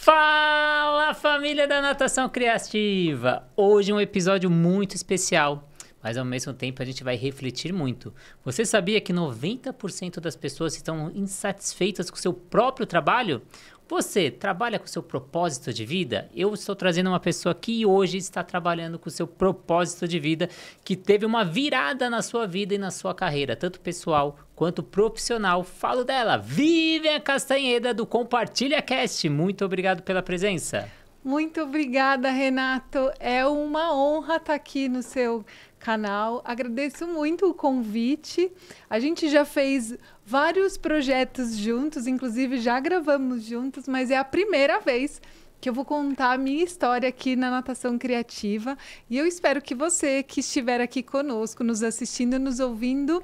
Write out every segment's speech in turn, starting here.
Fala, família da Natação Criativa! Hoje um episódio muito especial, mas ao mesmo tempo a gente vai refletir muito. Você sabia que 90% das pessoas estão insatisfeitas com o seu próprio trabalho? Você trabalha com o seu propósito de vida? Eu estou trazendo uma pessoa que hoje está trabalhando com o seu propósito de vida, que teve uma virada na sua vida e na sua carreira, tanto pessoal quanto profissional. Falo dela, Vivian Castanheda, do Compartilha Cast. Muito obrigado pela presença. Muito obrigada, Renato. É uma honra estar aqui no seu canal. Agradeço muito o convite. A gente já fez vários projetos juntos, inclusive já gravamos juntos, mas é a primeira vez que eu vou contar a minha história aqui na Natação Criativa. E eu espero que você que estiver aqui conosco, nos assistindo, nos ouvindo,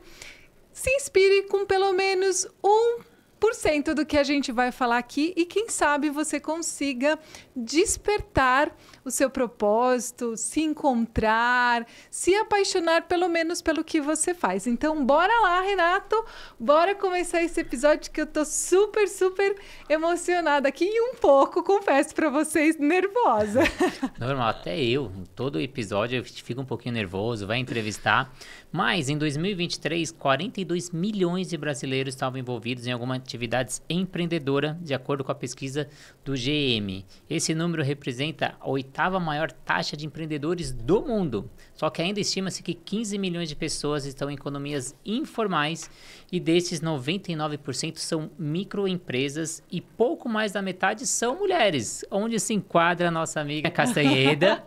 se inspire com pelo menos 1% do que a gente vai falar aqui e quem sabe você consiga despertar o seu propósito, se encontrar, se apaixonar pelo menos pelo que você faz. Então, bora lá, Renato, bora começar esse episódio que eu tô super emocionada aqui e um pouco, confesso pra vocês, nervosa. Normal, até eu, em todo episódio eu fico um pouquinho nervoso, vai entrevistar, mas em 2023, 42 milhões de brasileiros estavam envolvidos em alguma atividade empreendedora, de acordo com a pesquisa do GM. Esse número representa a 8ª maior taxa de empreendedores do mundo. Só que ainda estima-se que 15 milhões de pessoas estão em economias informais e desses 99% são microempresas e pouco mais da metade são mulheres, onde se enquadra a nossa amiga Castanheda,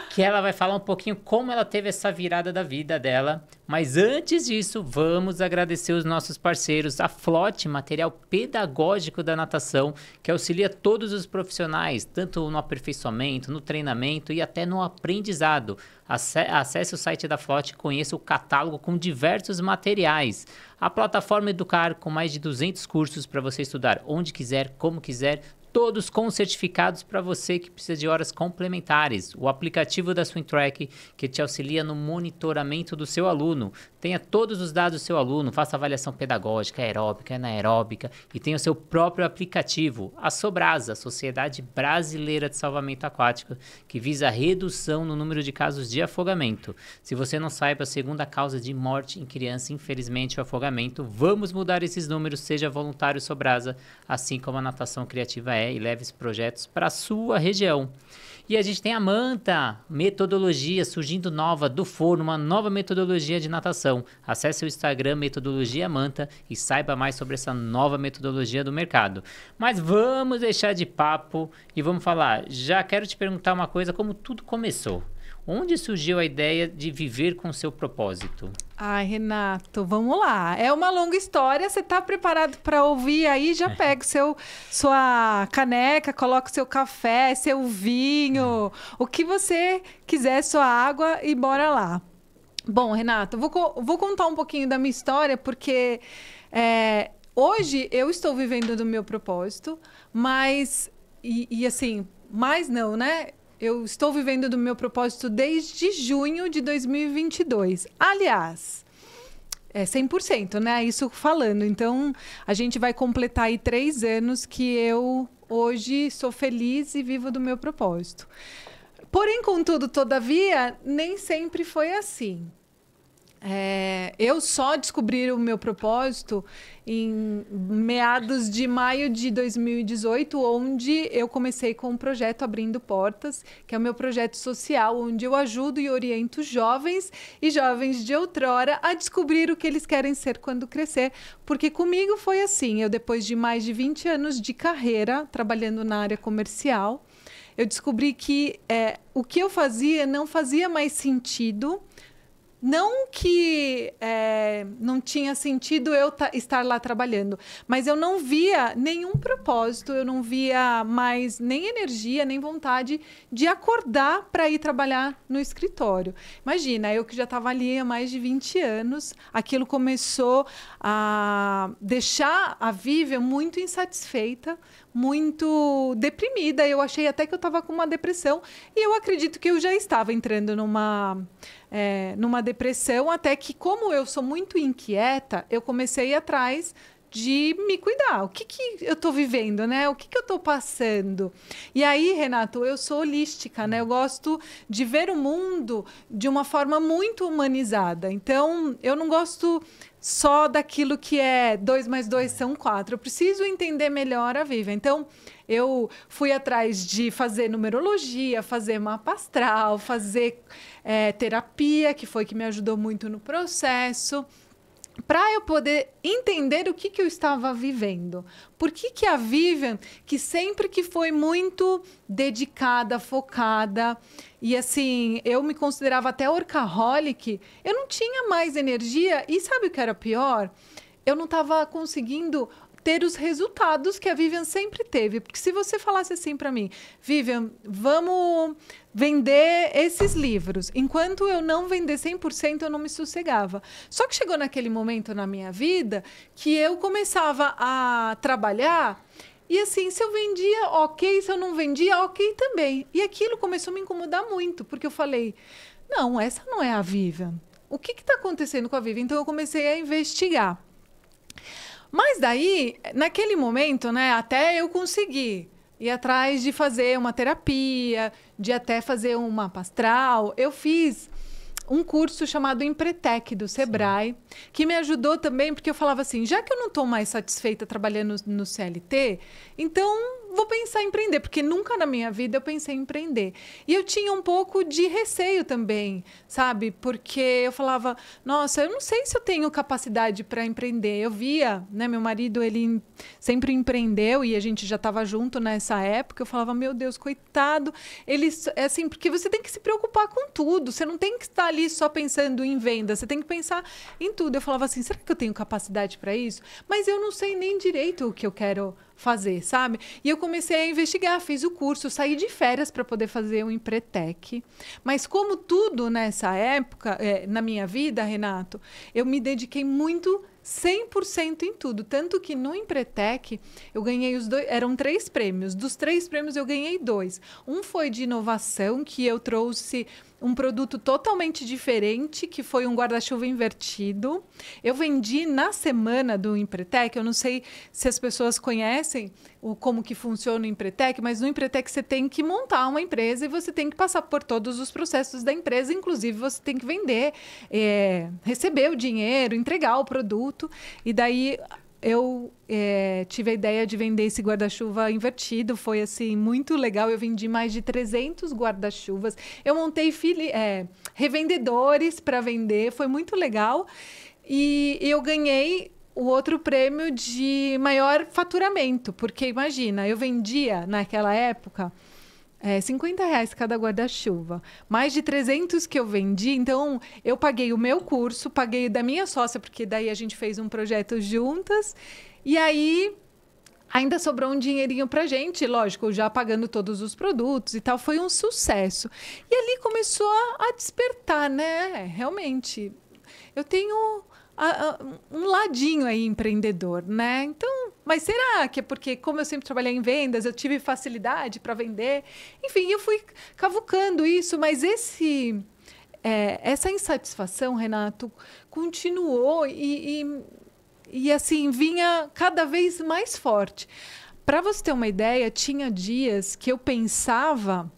que ela vai falar um pouquinho como ela teve essa virada da vida dela. Mas antes disso, vamos agradecer os nossos parceiros, a Flote, material pedagógico da natação, que auxilia todos os profissionais, tanto no aperfeiçoamento, no treinamento e até no aprendizado. Acesse o site da Flote e conheça o catálogo com diversos materiais. A plataforma Educar, com mais de 200 cursos para você estudar onde quiser, como quiser, todos com certificados para você que precisa de horas complementares. O aplicativo da SwimTrack, que te auxilia no monitoramento do seu aluno. Tenha todos os dados do seu aluno, faça avaliação pedagógica, aeróbica, anaeróbica e tenha o seu próprio aplicativo. A Sobrasa, Sociedade Brasileira de Salvamento Aquático, que visa a redução no número de casos de afogamento. Se você não saiba, a segunda causa de morte em criança, infelizmente, é o afogamento. Vamos mudar esses números, seja voluntário Sobrasa, assim como a Natação Criativa é, e leve esses projetos para a sua região. E a gente tem a Manta, metodologia surgindo nova do forno, uma nova metodologia de natação. Acesse o Instagram Metodologia Manta e saiba mais sobre essa nova metodologia do mercado. Mas vamos deixar de papo e vamos falar. Já quero te perguntar uma coisa, como tudo começou? Onde surgiu a ideia de viver com o seu propósito? Ai, Renato, vamos lá. É uma longa história. Você está preparado para ouvir aí? Já pega sua caneca, coloca o seu café, seu vinho, o que você quiser, sua água e bora lá. Bom, Renato, vou contar um pouquinho da minha história, porque hoje eu estou vivendo do meu propósito, mas, assim, mais não, né? Eu estou vivendo do meu propósito desde junho de 2022. Aliás, é 100%, né? Isso falando. Então, a gente vai completar aí 3 anos que eu hoje sou feliz e vivo do meu propósito. Porém, contudo, todavia, nem sempre foi assim. Eu só descobri o meu propósito em meados de maio de 2018, onde eu comecei com o projeto Abrindo Portas, que é o meu projeto social, onde eu ajudo e oriento jovens e jovens de outrora a descobrir o que eles querem ser quando crescer. Porque comigo foi assim, eu depois de mais de 20 anos de carreira, trabalhando na área comercial, eu descobri que o que eu fazia não fazia mais sentido. Não que não tinha sentido eu estar lá trabalhando, mas eu não via nenhum propósito, eu não via mais nem energia, nem vontade de acordar para ir trabalhar no escritório. Imagina, eu que já estava ali há mais de 20 anos, aquilo começou a deixar a Vivian muito insatisfeita, muito deprimida. Eu achei até que eu estava com uma depressão e eu acredito que eu já estava entrando numa depressão, até que, como eu sou muito inquieta, eu comecei a ir atrás de me cuidar. O que eu tô vivendo, né? O que eu tô passando? E aí, Renato, eu sou holística, né? Eu gosto de ver o mundo de uma forma muito humanizada. Então, eu não gosto só daquilo que é 2 mais 2 são 4. Eu preciso entender melhor a Vivian. Então, eu fui atrás de fazer numerologia, fazer mapa astral, fazer terapia, que foi que me ajudou muito no processo, para eu poder entender o que eu estava vivendo. Por que a Vivian, que sempre que foi muito dedicada, focada, e assim, eu me considerava até workaholic, eu não tinha mais energia, e sabe o que era pior? Eu não estava conseguindo ter os resultados que a Vivian sempre teve. Porque se você falasse assim para mim, Vivian, vamos vender esses livros. Enquanto eu não vender 100%, eu não me sossegava. Só que chegou naquele momento na minha vida que eu começava a trabalhar e assim, se eu vendia, ok. Se eu não vendia, ok também. E aquilo começou a me incomodar muito, porque eu falei, não, essa não é a Vivian. O que está acontecendo com a Vivian? Então eu comecei a investigar. Mas daí, naquele momento, né, até eu conseguir ir atrás de fazer uma terapia, de até fazer um mapa astral, eu fiz um curso chamado Empretec, do Sebrae, que me ajudou também, porque eu falava assim, já que eu não estou mais satisfeita trabalhando no CLT, então vou pensar em empreender, porque nunca na minha vida eu pensei em empreender. E eu tinha um pouco de receio também, sabe? Porque eu falava, nossa, eu não sei se eu tenho capacidade para empreender. Eu via, né, meu marido, ele sempre empreendeu e a gente já estava junto nessa época. Eu falava, meu Deus, coitado. Ele, é assim, porque você tem que se preocupar com tudo. Você não tem que estar ali só pensando em venda. Você tem que pensar em tudo. Eu falava assim, será que eu tenho capacidade para isso? Mas eu não sei nem direito o que eu quero fazer, sabe? E eu comecei a investigar, fiz o curso, saí de férias para poder fazer o Empretec. Mas como tudo nessa época, na minha vida, Renato, eu me dediquei muito 100% em tudo. Tanto que no Empretec eu ganhei os 2, eram 3 prêmios. Dos 3 prêmios eu ganhei 2. Um foi de inovação, que eu trouxe um produto totalmente diferente, que foi um guarda-chuva invertido. Eu vendi na semana do Empretec, eu não sei se as pessoas conhecem como que funciona o Empretec, mas no Empretec você tem que montar uma empresa e você tem que passar por todos os processos da empresa, inclusive você tem que vender, receber o dinheiro, entregar o produto, e daí eu tive a ideia de vender esse guarda-chuva invertido. Foi assim muito legal. Eu vendi mais de 300 guarda-chuvas. Eu montei revendedores para vender. Foi muito legal. E eu ganhei o outro prêmio de maior faturamento. Porque imagina, eu vendia naquela época R$50 cada guarda-chuva. Mais de 300 que eu vendi. Então, eu paguei o meu curso, paguei da minha sócia, porque daí a gente fez um projeto juntas. E aí, ainda sobrou um dinheirinho pra gente, lógico, já pagando todos os produtos e tal. Foi um sucesso. E ali começou a despertar, né? Realmente, eu tenho um ladinho aí empreendedor, né? Então, mas será que é porque, como eu sempre trabalhei em vendas, eu tive facilidade para vender? Enfim, eu fui cavucando isso, mas essa insatisfação, Renato, continuou e assim, vinha cada vez mais forte. Para você ter uma ideia, tinha dias que eu pensava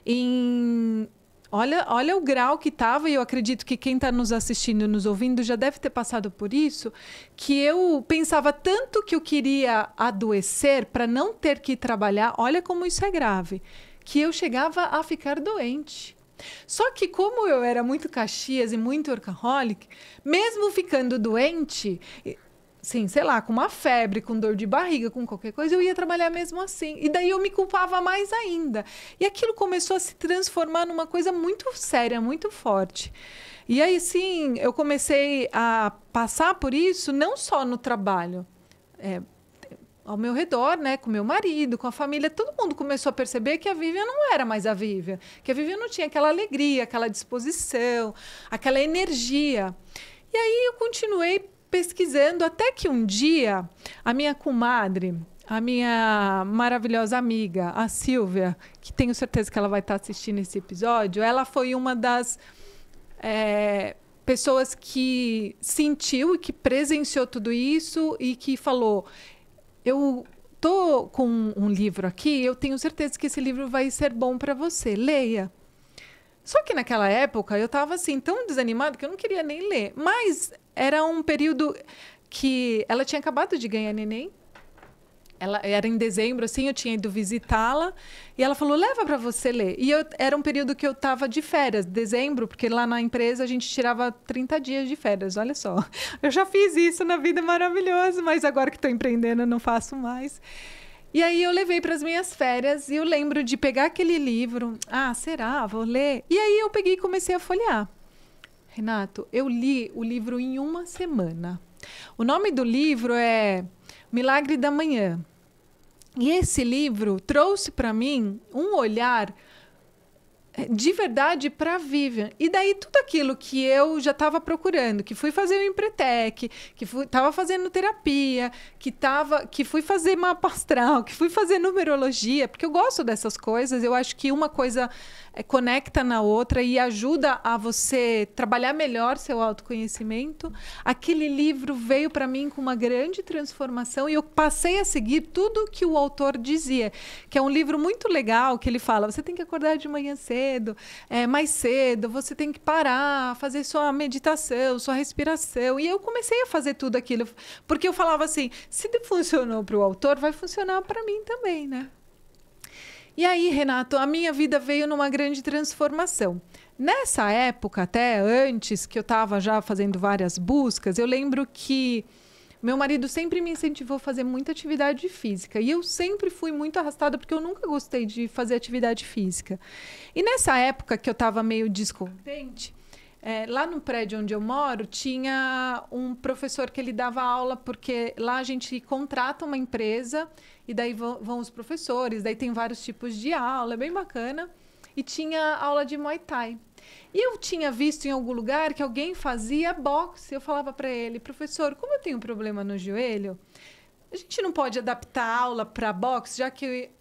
em... Olha o grau que estava, e eu acredito que quem está nos assistindo e nos ouvindo já deve ter passado por isso, que eu pensava tanto que eu queria adoecer para não ter que trabalhar, olha como isso é grave, que eu chegava a ficar doente. Só que como eu era muito Caxias e muito workaholic, mesmo ficando doente... Sim, sei lá, com uma febre, com dor de barriga, com qualquer coisa, eu ia trabalhar mesmo assim. E daí eu me culpava mais ainda. E aquilo começou a se transformar numa coisa muito séria, muito forte. E aí, sim, eu comecei a passar por isso, não só no trabalho, ao meu redor, né, com meu marido, com a família. Todo mundo começou a perceber que a Vivian não era mais a Vivian, que a Vivian não tinha aquela alegria, aquela disposição, aquela energia. E aí eu continuei pesquisando, até que um dia a minha comadre, a minha maravilhosa amiga, a Silvia, que tenho certeza que ela vai estar assistindo esse episódio, ela foi uma das pessoas que sentiu e que presenciou tudo isso e que falou, eu tô com um livro aqui, eu tenho certeza que esse livro vai ser bom para você, leia. Só que naquela época eu estava assim tão desanimada que eu não queria nem ler. Mas era um período que ela tinha acabado de ganhar neném. Ela era em dezembro, assim, eu tinha ido visitá-la e ela falou: leva para você ler. E era um período que eu estava de férias, dezembro, porque lá na empresa a gente tirava 30 dias de férias. Olha só, eu já fiz isso na vida, maravilhoso, mas agora que estou empreendendo eu não faço mais. E aí eu levei para as minhas férias e eu lembro de pegar aquele livro. Ah, será? Vou ler. E aí eu peguei e comecei a folhear. Renato, eu li o livro em uma semana. O nome do livro é Milagre da Manhã. E esse livro trouxe para mim um olhar de verdade para a Vivian. E daí tudo aquilo que eu já estava procurando, que fui fazer o Empretec, que estava fazendo terapia, que fui fazer mapa astral, que fui fazer numerologia, porque eu gosto dessas coisas, eu acho que uma coisa conecta na outra e ajuda a você trabalhar melhor seu autoconhecimento. Aquele livro veio para mim com uma grande transformação e eu passei a seguir tudo que o autor dizia, que é um livro muito legal, que ele fala, você tem que acordar de manhã cedo, mais cedo, você tem que parar, fazer sua meditação, sua respiração. E eu comecei a fazer tudo aquilo, porque eu falava assim, se funcionou para o autor, vai funcionar para mim também, né? E aí, Renato, a minha vida veio numa grande transformação. Nessa época, até antes, que eu estava já fazendo várias buscas, eu lembro que meu marido sempre me incentivou a fazer muita atividade física. E eu sempre fui muito arrastada, porque eu nunca gostei de fazer atividade física. E nessa época que eu estava meio descontente, lá no prédio onde eu moro, tinha um professor que ele dava aula, porque lá a gente contrata uma empresa e daí vão os professores, daí tem vários tipos de aula, é bem bacana. E tinha aula de Muay Thai. E eu tinha visto em algum lugar que alguém fazia boxe. Eu falava para ele, professor, como eu tenho um problema no joelho, a gente não pode adaptar a aula para boxe, já que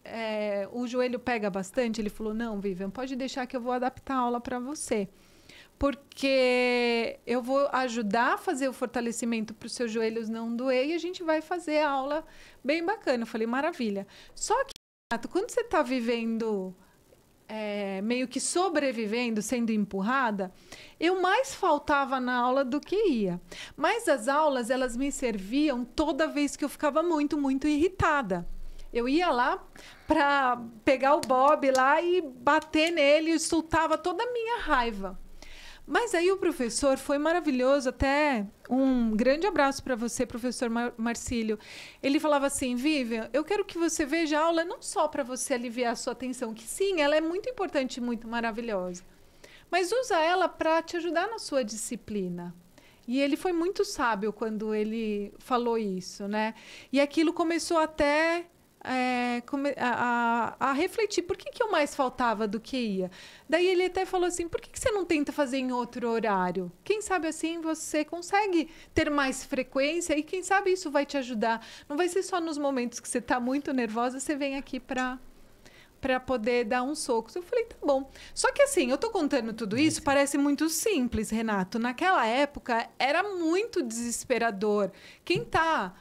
o joelho pega bastante? Ele falou, não, Vivian, pode deixar que eu vou adaptar a aula para você. Porque eu vou ajudar a fazer o fortalecimento para os seus joelhos não doer e a gente vai fazer a aula bem bacana. Eu falei, maravilha. Só que, quando você está vivendo, meio que sobrevivendo, sendo empurrada, eu mais faltava na aula do que ia. Mas as aulas, elas me serviam toda vez que eu ficava muito, muito irritada. Eu ia lá para pegar o Bob lá e bater nele e soltava toda a minha raiva. Mas aí o professor foi maravilhoso, até um grande abraço para você, professor Marcílio. Ele falava assim, Vivian, eu quero que você veja a aula não só para você aliviar a sua atenção, que sim, ela é muito importante e muito maravilhosa, mas usa ela para te ajudar na sua disciplina. E ele foi muito sábio quando ele falou isso, né? E aquilo começou até a refletir por que eu mais faltava do que ia. Daí ele até falou assim, por que você não tenta fazer em outro horário? Quem sabe assim você consegue ter mais frequência e quem sabe isso vai te ajudar. Não vai ser só nos momentos que você está muito nervosa, você vem aqui para poder dar uns socos. Eu falei, tá bom. Só que assim, eu tô contando tudo isso, parece muito simples, Renato. Naquela época era muito desesperador. Quem tá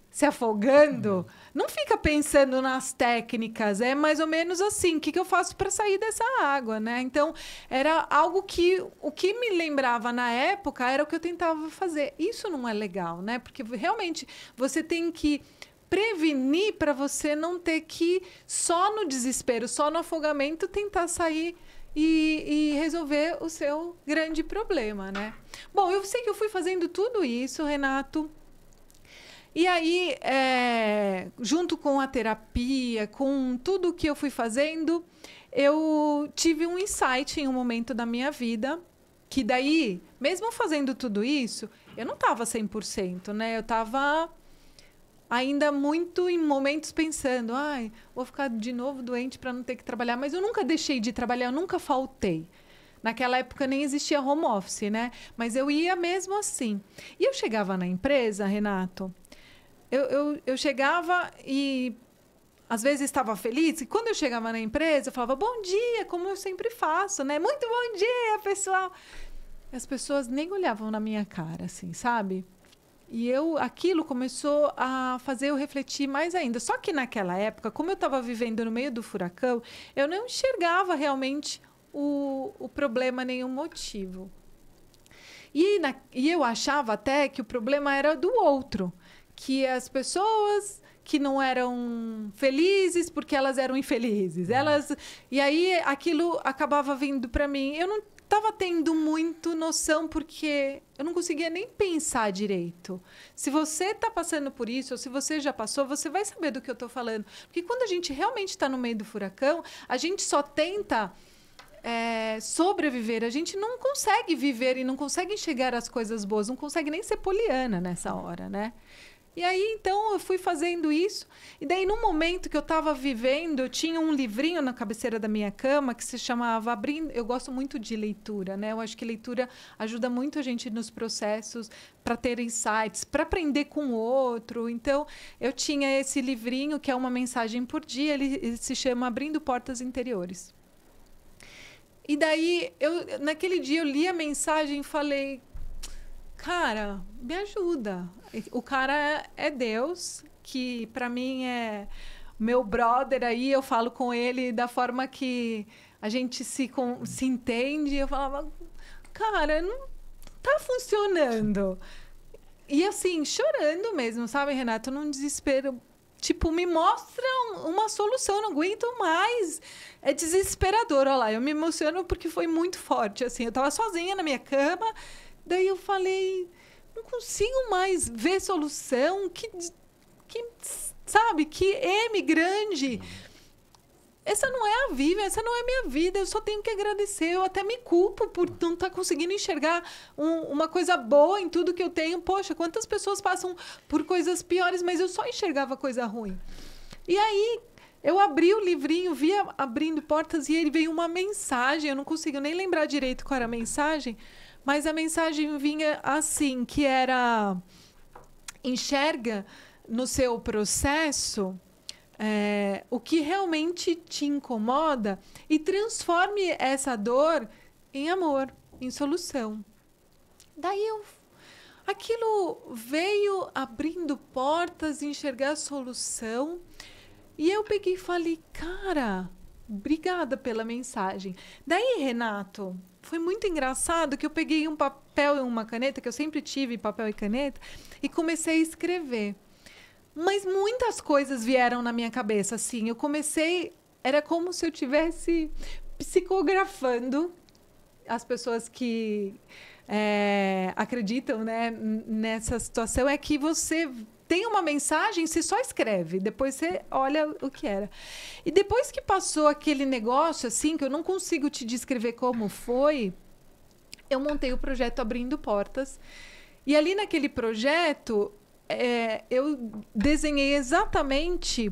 se afogando, não fica pensando nas técnicas, é mais ou menos assim, o que eu faço para sair dessa água, né? Então, era algo que, o que me lembrava na época era o que eu tentava fazer. Isso não é legal, né? Porque realmente você tem que prevenir para você não ter que, só no desespero, só no afogamento, tentar sair e resolver o seu grande problema, né? Bom, eu sei que eu fui fazendo tudo isso, Renato. E aí, junto com a terapia, com tudo que eu fui fazendo, eu tive um insight em um momento da minha vida, que daí, mesmo fazendo tudo isso, eu não estava 100%, né? Eu estava ainda muito em momentos pensando, vou ficar de novo doente para não ter que trabalhar. Mas eu nunca deixei de trabalhar, eu nunca faltei. Naquela época nem existia home office, né? Mas eu ia mesmo assim. E eu chegava na empresa, Renato, eu chegava e às vezes estava feliz. E quando eu chegava na empresa, eu falava, bom dia, como eu sempre faço, né? Muito bom dia, pessoal. as pessoas nem olhavam na minha cara, assim, sabe? E aquilo começou a fazer eu refletir mais ainda. Só que naquela época, como eu estava vivendo no meio do furacão, eu não enxergava realmente o problema, nenhum motivo. E eu achava até que o problema era do outro, que as pessoas que não eram felizes porque elas eram infelizes. E aí aquilo acabava vindo para mim. Eu não estava tendo muito noção porque eu não conseguia nem pensar direito. Se você está passando por isso ou se você já passou, você vai saber do que eu estou falando. Porque quando a gente realmente está no meio do furacão, a gente só tenta sobreviver. A gente não consegue viver e não consegue enxergar as coisas boas, não consegue nem ser poliana nessa hora, né? E aí, então, eu fui fazendo isso. E daí, no momento que eu estava vivendo, eu tinha um livrinho na cabeceira da minha cama que se chamava Abrindo... Eu gosto muito de leitura, né? Eu acho que leitura ajuda muito a gente nos processos para ter insights, para aprender com o outro. Então, eu tinha esse livrinho que é uma mensagem por dia. Ele se chama Abrindo Portas Interiores. E daí, naquele dia, eu li a mensagem e falei... Cara, me ajuda. O cara é Deus, que para mim é meu brother aí, eu falo com ele da forma que a gente se entende. Eu falava, cara, não tá funcionando. E assim, chorando mesmo, sabe, Renato? Num desespero. Tipo, me mostra uma solução, eu não aguento mais. É desesperador. Olha lá, eu me emociono porque foi muito forte. Assim, eu tava sozinha na minha cama. Daí eu falei, não consigo mais ver solução, sabe, que M grande. Essa não é a vida, essa não é a minha vida, eu só tenho que agradecer. Eu até me culpo por não estar conseguindo enxergar uma coisa boa em tudo que eu tenho. Poxa, quantas pessoas passam por coisas piores, mas eu só enxergava coisa ruim. E aí, eu abri o livrinho, via abrindo portas e ele veio uma mensagem, eu não consigo nem lembrar direito qual era a mensagem, mas a mensagem vinha assim, que era: enxerga no seu processo o que realmente te incomoda e transforme essa dor em amor, em solução. Daí aquilo veio abrindo portas, enxergar a solução. E eu peguei e falei, cara, obrigada pela mensagem. Daí, Renato, foi muito engraçado que eu peguei um papel e uma caneta, que eu sempre tive papel e caneta, e comecei a escrever. Mas muitas coisas vieram na minha cabeça, assim. Eu comecei... Era como se eu estivesse psicografando as pessoas que acreditam, né, nessa situação. É que você tem uma mensagem, você só escreve. Depois você olha o que era. E depois que passou aquele negócio, assim, que eu não consigo te descrever como foi, eu montei o projeto Abrindo Portas. E ali naquele projeto... eu desenhei exatamente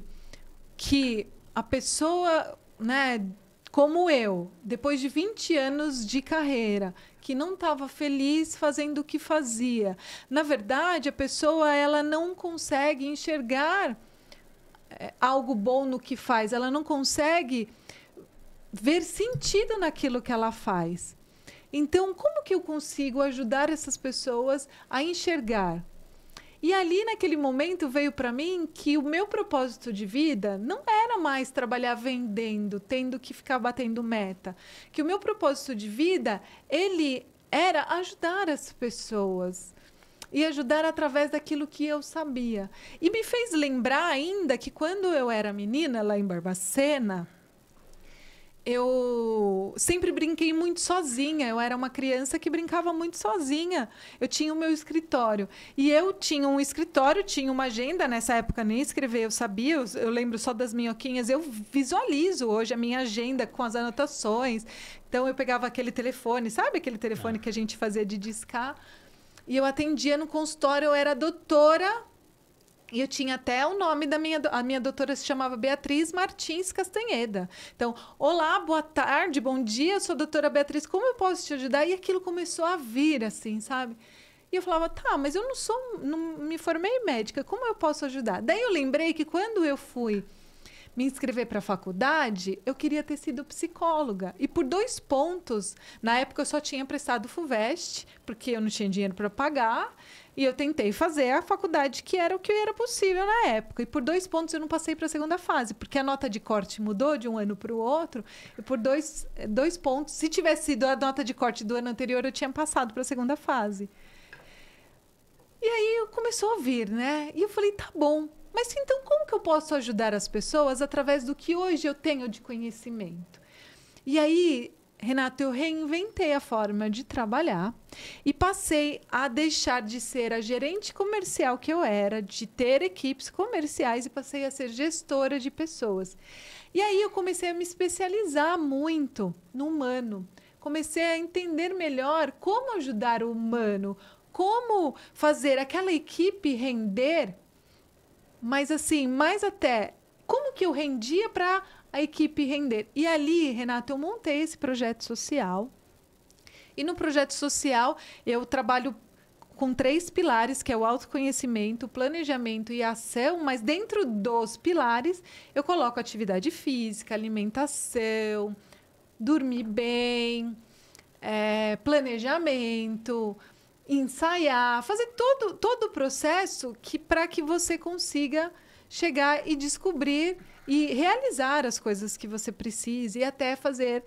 que a pessoa, né, como eu, depois de 20 anos de carreira, que não estava feliz fazendo o que fazia. Na verdade, a pessoa ela não consegue enxergar algo bom no que faz, ela não consegue ver sentido naquilo que ela faz. Então, como que eu consigo ajudar essas pessoas a enxergar? E ali, naquele momento, veio para mim que o meu propósito de vida não era mais trabalhar vendendo, tendo que ficar batendo meta. Que o meu propósito de vida, ele era ajudar as pessoas. E ajudar através daquilo que eu sabia. E me fez lembrar ainda que quando eu era menina, lá em Barbacena, eu sempre brinquei muito sozinha. Eu era uma criança que brincava muito sozinha. Eu tinha o meu escritório. E eu tinha um escritório, tinha uma agenda. Nessa época nem escrever eu sabia. Eu lembro só das minhoquinhas. Eu visualizo hoje a minha agenda com as anotações. Então, eu pegava aquele telefone. Sabe aquele telefone que a gente fazia de discar? E eu atendia no consultório. Eu era doutora... E eu tinha até o nome da a minha doutora se chamava Beatriz Martins Castanheda. Então, olá, boa tarde, bom dia, eu sou a doutora Beatriz, como eu posso te ajudar? E aquilo começou a vir, assim, sabe? E eu falava, tá, mas eu não me formei médica, como eu posso ajudar? Daí eu lembrei que quando eu fui me inscrever para a faculdade, eu queria ter sido psicóloga. E por 2 pontos, na época eu só tinha prestado FUVEST, porque eu não tinha dinheiro para pagar, e eu tentei fazer a faculdade, que era o que era possível na época. E por 2 pontos eu não passei para a segunda fase, porque a nota de corte mudou de um ano para o outro, e por dois pontos, se tivesse sido a nota de corte do ano anterior, eu tinha passado para a segunda fase. E aí começou a vir, né? E eu falei, tá bom. Mas então como que eu posso ajudar as pessoas através do que hoje eu tenho de conhecimento? E aí, Renato, eu reinventei a forma de trabalhar e passei a deixar de ser a gerente comercial que eu era, de ter equipes comerciais, e passei a ser gestora de pessoas. E aí eu comecei a me especializar muito no humano. Comecei a entender melhor como ajudar o humano, como fazer aquela equipe render, mas assim, mais até, como que eu rendia para a equipe render? E ali, Renato, eu montei esse projeto social. E no projeto social, eu trabalho com 3 pilares, que é o autoconhecimento, o planejamento e a ação, mas dentro dos pilares, eu coloco atividade física, alimentação, dormir bem, planejamento, ensaiar, fazer todo o processo para que você consiga chegar e descobrir e realizar as coisas que você precisa, e até fazer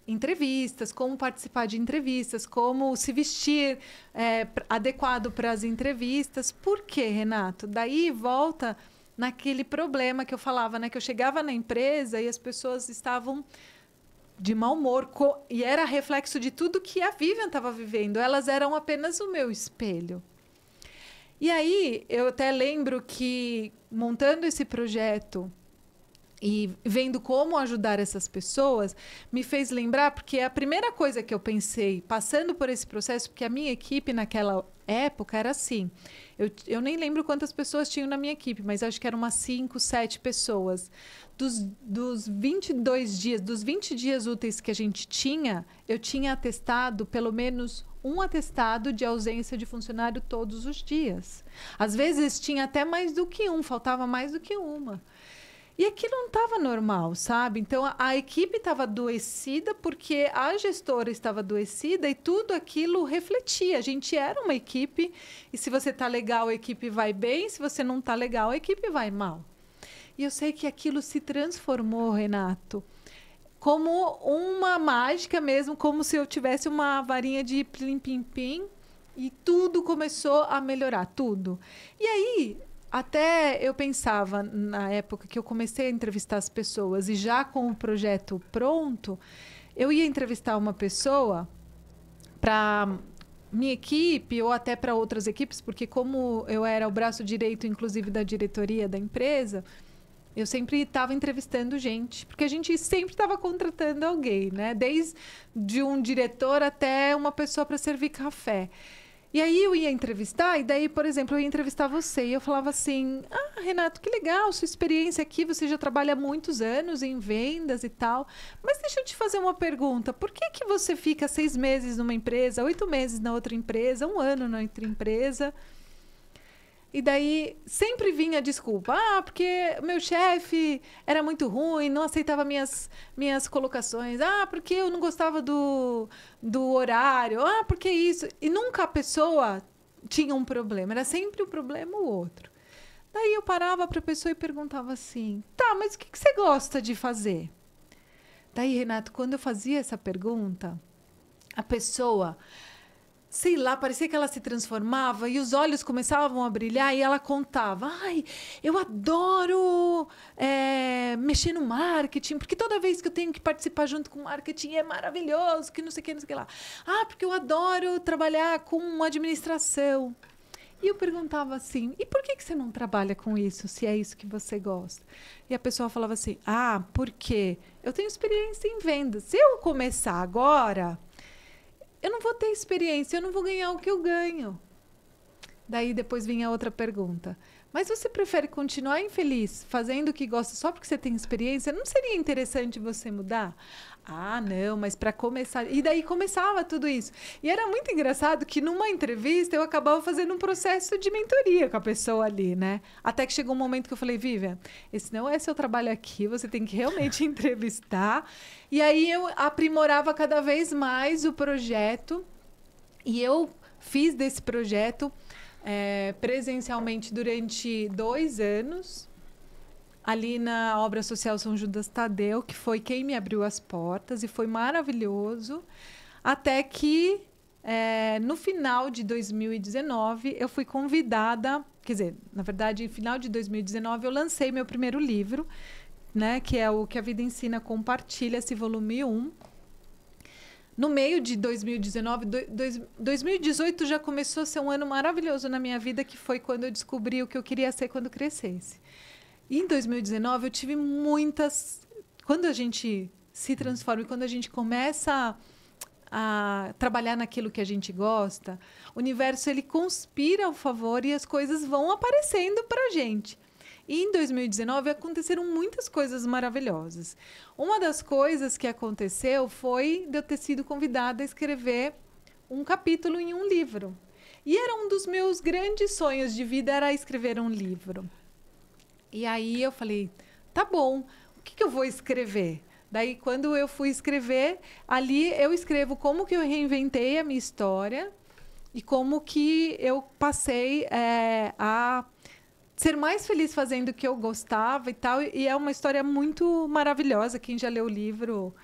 entrevistas, como participar de entrevistas, como se vestir adequado para as entrevistas. Por quê, Renato? Daí volta naquele problema que eu falava, né? Que eu chegava na empresa e as pessoas estavam de mau humor, e era reflexo de tudo que a Vivian estava vivendo. Elas eram apenas o meu espelho. E aí, eu até lembro que, montando esse projeto e vendo como ajudar essas pessoas, me fez lembrar, porque a primeira coisa que eu pensei, passando por esse processo, porque a minha equipe naquela época era assim, eu nem lembro quantas pessoas tinham na minha equipe, mas acho que eram umas 5, 7 pessoas. Dos 22 dias, dos 20 dias úteis que a gente tinha, eu tinha atestado pelo menos um atestado de ausência de funcionário todos os dias. Às vezes tinha até mais do que um, faltava mais do que uma. E aquilo não estava normal, sabe? Então, a equipe estava adoecida porque a gestora estava adoecida, e tudo aquilo refletia. A gente era uma equipe, e se você está legal, a equipe vai bem. Se você não está legal, a equipe vai mal. E eu sei que aquilo se transformou, Renato, como uma mágica mesmo, como se eu tivesse uma varinha de plim-pim-pim, e tudo começou a melhorar, tudo. E aí, até eu pensava, na época que eu comecei a entrevistar as pessoas, e já com o projeto pronto, eu ia entrevistar uma pessoa para minha equipe ou até para outras equipes, porque como eu era o braço direito, inclusive, da diretoria da empresa, eu sempre estava entrevistando gente, porque a gente sempre estava contratando alguém, né? Desde um diretor até uma pessoa para servir café. E aí eu ia entrevistar, e daí, por exemplo, eu ia entrevistar você, e eu falava assim, Renato, que legal, sua experiência aqui, você já trabalha há muitos anos em vendas e tal, mas deixa eu te fazer uma pergunta, por que você fica 6 meses numa empresa, 8 meses na outra empresa, 1 ano na outra empresa? E daí sempre vinha a desculpa. Porque meu chefe era muito ruim, não aceitava minhas colocações. Porque eu não gostava do horário. Porque isso. E nunca a pessoa tinha um problema. Era sempre um problema o outro. Daí eu parava para a pessoa e perguntava assim, tá, mas o que você gosta de fazer? Daí, Renato, quando eu fazia essa pergunta, a pessoa, sei lá, parecia que ela se transformava e os olhos começavam a brilhar, e ela contava, eu adoro mexer no marketing, porque toda vez que eu tenho que participar junto com o marketing é maravilhoso, que não sei o que, não sei o que lá. Porque eu adoro trabalhar com administração. E eu perguntava assim, e por que você não trabalha com isso, se é isso que você gosta? E a pessoa falava assim, porque eu tenho experiência em vendas. Se eu começar agora, eu não vou ter experiência, eu não vou ganhar o que eu ganho. Daí depois vinha outra pergunta. Mas você prefere continuar infeliz fazendo o que gosta só porque você tem experiência? Não seria interessante você mudar? Ah, não, mas para começar. E daí começava tudo isso. E era muito engraçado que numa entrevista eu acabava fazendo um processo de mentoria com a pessoa ali, né? Até que chegou um momento que eu falei, Vivian, esse não é seu trabalho aqui, você tem que realmente entrevistar. E aí eu aprimorava cada vez mais o projeto. E eu fiz desse projeto presencialmente durante 2 anos. Ali na Obra Social São Judas Tadeu, que foi quem me abriu as portas, e foi maravilhoso. Até que, no final de 2019, eu fui convidada... Quer dizer, na verdade, no final de 2019, eu lancei meu primeiro livro, né, que é o Que a Vida Ensina, Compartilha-se, volume 1. No meio de 2019, 2018 já começou a ser um ano maravilhoso na minha vida, que foi quando eu descobri o que eu queria ser quando crescesse. E em 2019 eu tive muitas... Quando a gente se transforma e quando a gente começa a trabalhar naquilo que a gente gosta, o universo ele conspira ao favor e as coisas vão aparecendo para a gente. E em 2019 aconteceram muitas coisas maravilhosas. Uma das coisas que aconteceu foi de eu ter sido convidada a escrever um capítulo em um livro. E era um dos meus grandes sonhos de vida, era escrever um livro. E aí eu falei, tá bom, o que eu vou escrever? Daí, quando eu fui escrever, ali eu escrevo como que eu reinventei a minha história e como que eu passei a ser mais feliz fazendo o que eu gostava e tal. E é uma história muito maravilhosa. Quem já leu o livro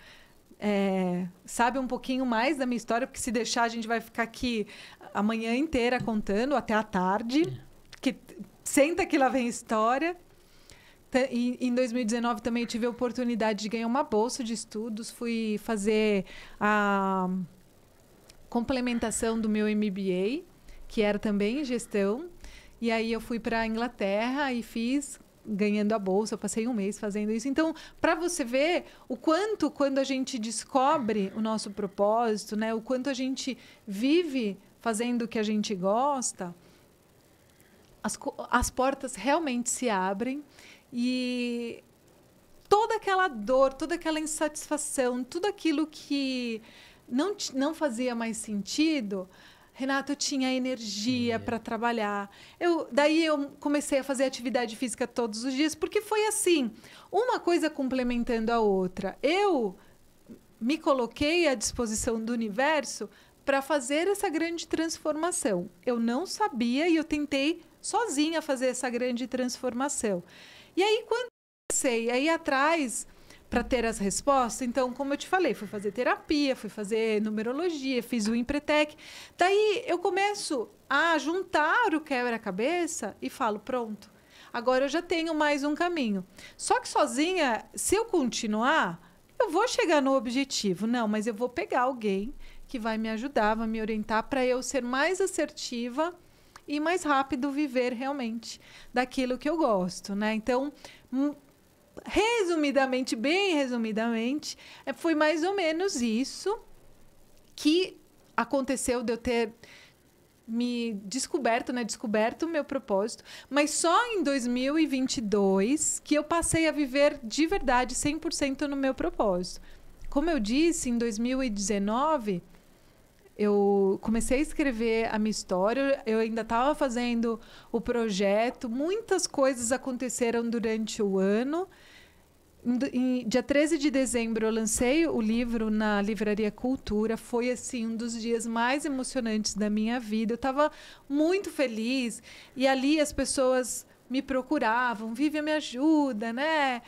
sabe um pouquinho mais da minha história, porque se deixar a gente vai ficar aqui a manhã inteira contando, até a tarde. Que senta que lá vem história. Em 2019 também eu tive a oportunidade de ganhar uma bolsa de estudos. Fui fazer a complementação do meu MBA, que era também em gestão. E aí eu fui para a Inglaterra e fiz, ganhando a bolsa. Eu passei 1 mês fazendo isso. Então, para você ver o quanto, quando a gente descobre o nosso propósito, né, o quanto a gente vive fazendo o que a gente gosta, as portas realmente se abrem. E toda aquela dor, toda aquela insatisfação, tudo aquilo que não fazia mais sentido, Renato, eu tinha energia para trabalhar. Daí eu comecei a fazer atividade física todos os dias, porque foi assim, uma coisa complementando a outra. Eu me coloquei à disposição do universo para fazer essa grande transformação. Eu não sabia e eu tentei sozinha fazer essa grande transformação. E aí, quando eu comecei a ir atrás para ter as respostas, então, como eu te falei, fui fazer terapia, fui fazer numerologia, fiz o Empretec. Daí, eu começo a juntar o quebra-cabeça e falo, pronto, agora eu já tenho mais um caminho. Só que sozinha, se eu continuar, eu vou chegar no objetivo. Não, mas eu vou pegar alguém que vai me ajudar, vai me orientar para eu ser mais assertiva e mais rápido viver realmente daquilo que eu gosto, né? Então, resumidamente, bem resumidamente, foi mais ou menos isso que aconteceu de eu ter me descoberto, né? Descoberto o meu propósito, mas só em 2022 que eu passei a viver de verdade 100% no meu propósito. Como eu disse, em 2019 eu comecei a escrever a minha história, eu ainda estava fazendo o projeto, muitas coisas aconteceram durante o ano. Dia 13 de dezembro, eu lancei o livro na Livraria Cultura. Foi assim um dos dias mais emocionantes da minha vida. Eu estava muito feliz. E ali as pessoas me procuravam. Vivian, me ajuda, né?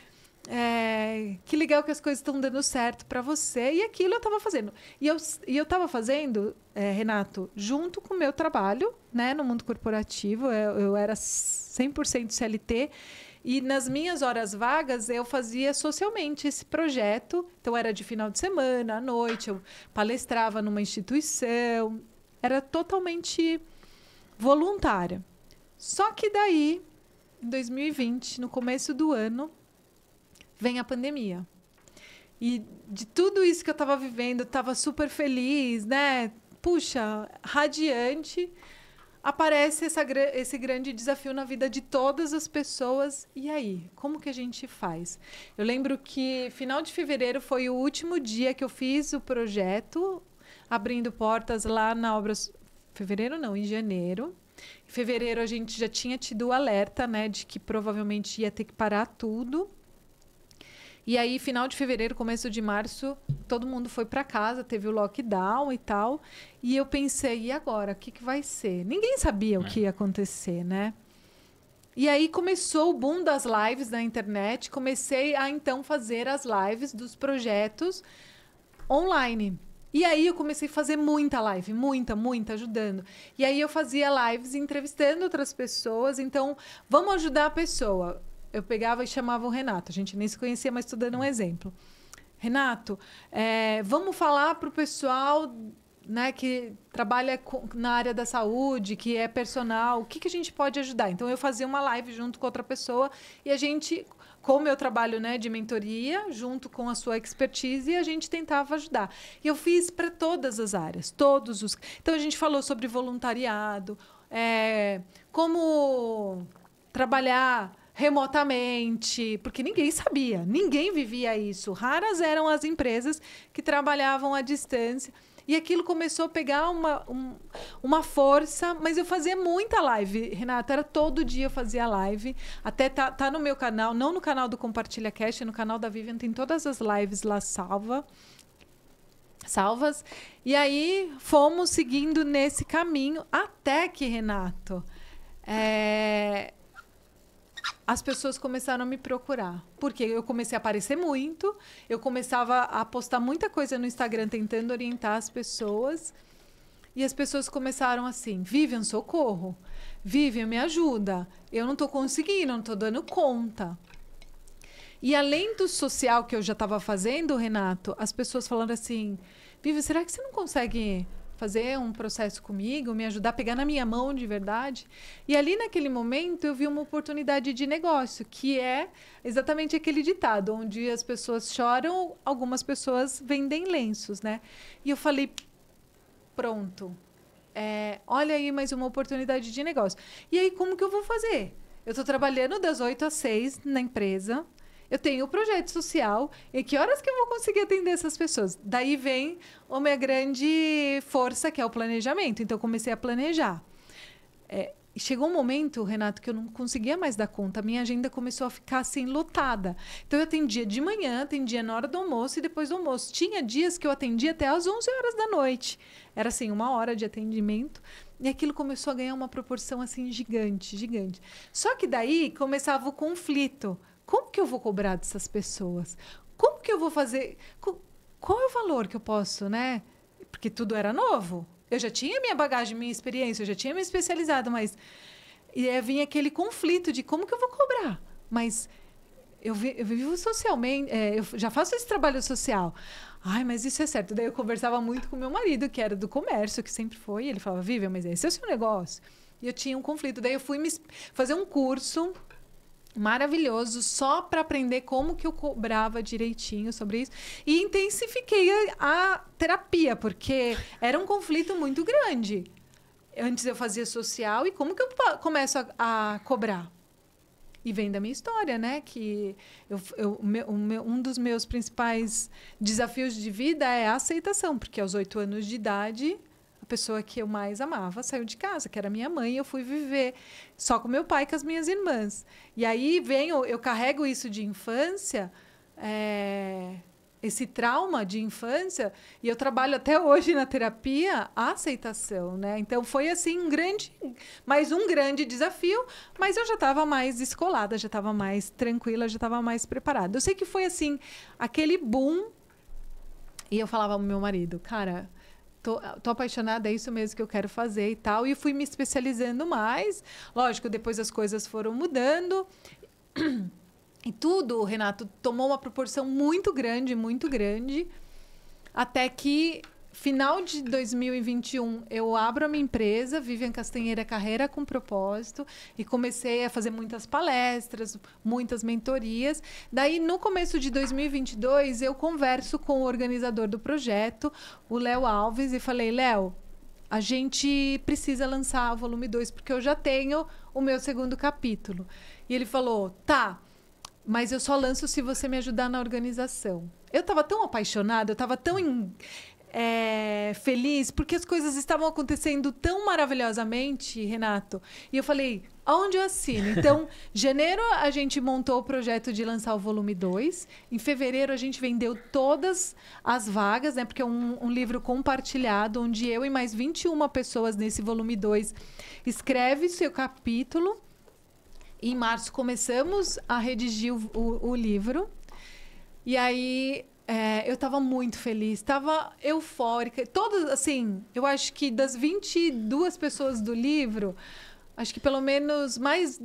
Que legal que as coisas estão dando certo para você. E aquilo eu estava fazendo. E eu estava fazendo, Renato, junto com o meu trabalho, né, no mundo corporativo. Eu era 100% CLT. E nas minhas horas vagas, eu fazia socialmente esse projeto. Então, era de final de semana, à noite. Eu palestrava numa instituição. Era totalmente voluntária. Só que daí, em 2020, no começo do ano, vem a pandemia. E de tudo isso que eu estava vivendo, eu estava super feliz, né? Puxa, radiante. aparece esse grande desafio na vida de todas as pessoas. E aí, como que a gente faz? Eu lembro que final de fevereiro foi o último dia que eu fiz o projeto, abrindo portas lá na obra... Fevereiro não, em janeiro. Em fevereiro a gente já tinha tido o alerta, né, de que provavelmente ia ter que parar tudo. E aí, final de fevereiro, começo de março, todo mundo foi para casa, teve o lockdown e tal. E eu pensei, e agora? O que, que vai ser? Ninguém sabia o que ia acontecer, né? E aí começou o boom das lives na internet. Comecei a, então, fazer as lives dos projetos online. E aí eu comecei a fazer muita live, muita, ajudando. E aí eu fazia lives entrevistando outras pessoas. Então, vamos ajudar a pessoa. Eu pegava e chamava o Renato. A gente nem se conhecia, mas estou dando um exemplo. Renato, vamos falar para o pessoal, né, que trabalha na área da saúde, que é personal, o que, que a gente pode ajudar? Então, eu fazia uma live junto com outra pessoa e a gente, com o meu trabalho, né, de mentoria, junto com a sua expertise, a gente tentava ajudar. E eu fiz para todas as áreas, todos os... Então, a gente falou sobre voluntariado, como trabalhar remotamente, porque ninguém sabia, ninguém vivia isso. Raras eram as empresas que trabalhavam à distância. E aquilo começou a pegar uma força, mas eu fazia muita live, Renata, era todo dia eu fazia live, até tá no meu canal, não no canal do Compartilha Cast, no canal da Vivian, tem todas as lives lá salvas. E aí fomos seguindo nesse caminho, até que, Renato, as pessoas começaram a me procurar. Porque eu comecei a aparecer muito, eu começava a postar muita coisa no Instagram tentando orientar as pessoas. E as pessoas começaram assim, Vivian, socorro. Vivian, me ajuda. Eu não estou conseguindo, não estou dando conta. E além do social que eu já estava fazendo, Renato, as pessoas falando assim, Vivian, será que você não consegue fazer um processo comigo, me ajudar a pegar na minha mão de verdade? E ali naquele momento eu vi uma oportunidade de negócio, que é exatamente aquele ditado, onde as pessoas choram, algumas pessoas vendem lenços, né? E eu falei, pronto, olha aí mais uma oportunidade de negócio. E aí como que eu vou fazer? Eu estou trabalhando das 8 às 6 na empresa, eu tenho o projeto social, e que horas que eu vou conseguir atender essas pessoas? Daí vem a minha grande força, que é o planejamento. Então, eu comecei a planejar. Chegou um momento, Renato, que eu não conseguia mais dar conta. A minha agenda começou a ficar assim, lotada. Então, eu atendia de manhã, atendia na hora do almoço e depois do almoço. Tinha dias que eu atendia até às 11 horas da noite. Era assim, 1 hora de atendimento. E aquilo começou a ganhar uma proporção assim gigante, gigante. Só que daí começava o conflito. Como que eu vou cobrar dessas pessoas? Como que eu vou fazer? Qual é o valor que eu posso, né? Porque tudo era novo. Eu já tinha minha bagagem, minha experiência, eu já tinha me especializado, mas... E aí vinha aquele conflito de como que eu vou cobrar? Mas eu vivo socialmente, eu já faço esse trabalho social. Ai, mas isso é certo. Daí eu conversava muito com meu marido, que era do comércio, que sempre foi. E ele falava, Vivian, mas esse é o seu negócio. E eu tinha um conflito. Daí eu fui fazer um curso maravilhoso, só para aprender como que eu cobrava direitinho sobre isso. E intensifiquei a terapia, porque era um conflito muito grande. Antes eu fazia social, e como que eu começo a cobrar? E vem da minha história, né? Que um dos meus principais desafios de vida é a aceitação, porque aos 8 anos de idade... A pessoa que eu mais amava saiu de casa, que era minha mãe, e eu fui viver só com meu pai e com as minhas irmãs. E aí eu carrego isso de infância, esse trauma de infância, e eu trabalho até hoje na terapia a aceitação, né? Então foi assim mais um grande desafio, mas eu já estava mais descolada, já estava mais tranquila, já estava mais preparada. Eu sei que foi assim, aquele boom, e eu falava ao meu marido, cara... Tô apaixonada, é isso mesmo que eu quero fazer e tal. E fui me especializando mais. Lógico, depois as coisas foram mudando. E tudo, Renato, tomou uma proporção muito grande. Até que, final de 2021, eu abro a minha empresa, Vivian Castanheira Carreira com Propósito, e comecei a fazer muitas palestras, muitas mentorias. Daí, no começo de 2022, eu converso com o organizador do projeto, o Léo Alves, e falei, Léo, a gente precisa lançar o volume 2, porque eu já tenho o meu segundo capítulo. E ele falou, tá, mas eu só lanço se você me ajudar na organização. Eu estava tão apaixonada, eu estava tão feliz, porque as coisas estavam acontecendo tão maravilhosamente, Renato. E eu falei, aonde eu assino? Então, janeiro a gente montou o projeto de lançar o volume 2. Em fevereiro a gente vendeu todas as vagas, né? Porque é um livro compartilhado, onde eu e mais 21 pessoas nesse volume 2 escreve seu capítulo. Em março começamos a redigir o livro. E aí eu estava muito feliz, estava eufórica. Todas, assim, eu acho que das 22 pessoas do livro, acho que pelo menos mais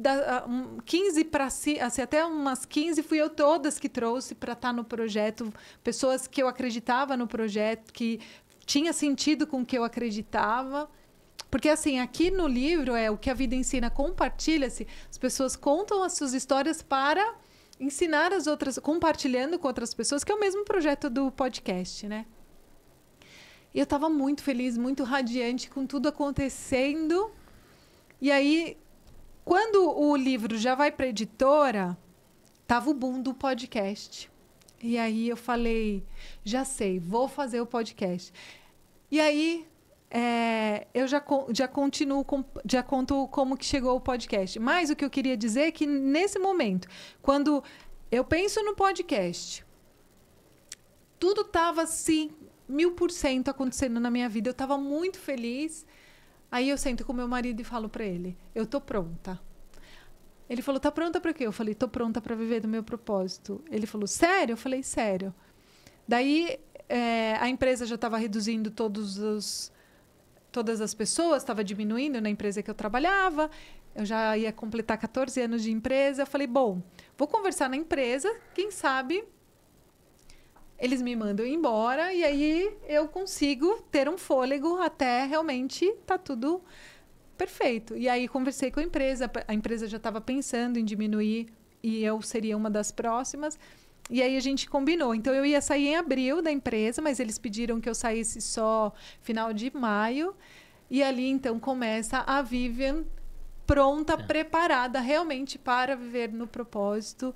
15 para si, assim, até umas 15 fui eu todas que trouxe para estar no projeto. Pessoas que eu acreditava no projeto, que tinha sentido com o que eu acreditava. Porque, assim, aqui no livro, o que a vida ensina, compartilha-se. As pessoas contam as suas histórias para ensinar as outras, compartilhando com outras pessoas, que é o mesmo projeto do podcast, né? E eu estava muito feliz, muito radiante com tudo acontecendo. E aí, quando o livro já vai para a editora, tava o boom do podcast. E aí eu falei, já sei, vou fazer o podcast. E aí eu já conto como que chegou o podcast. Mas o que eu queria dizer é que nesse momento, quando eu penso no podcast, tudo estava assim, 1000% acontecendo na minha vida. Eu estava muito feliz. Aí eu sento com meu marido e falo para ele, eu tô pronta. Ele falou, tá pronta para quê? Eu falei, tô pronta para viver do meu propósito. Ele falou, sério? Eu falei, sério. Daí a empresa já estava reduzindo todas as pessoas, estava diminuindo na empresa que eu trabalhava. Eu já ia completar 14 anos de empresa. Eu falei, bom, vou conversar na empresa, quem sabe eles me mandam embora e aí eu consigo ter um fôlego até realmente tá tudo perfeito. E aí conversei com a empresa já estava pensando em diminuir e eu seria uma das próximas. E aí a gente combinou. Então eu ia sair em abril da empresa, mas eles pediram que eu saísse só final de maio. E ali então começa a Vivian pronta, preparada realmente para viver no propósito.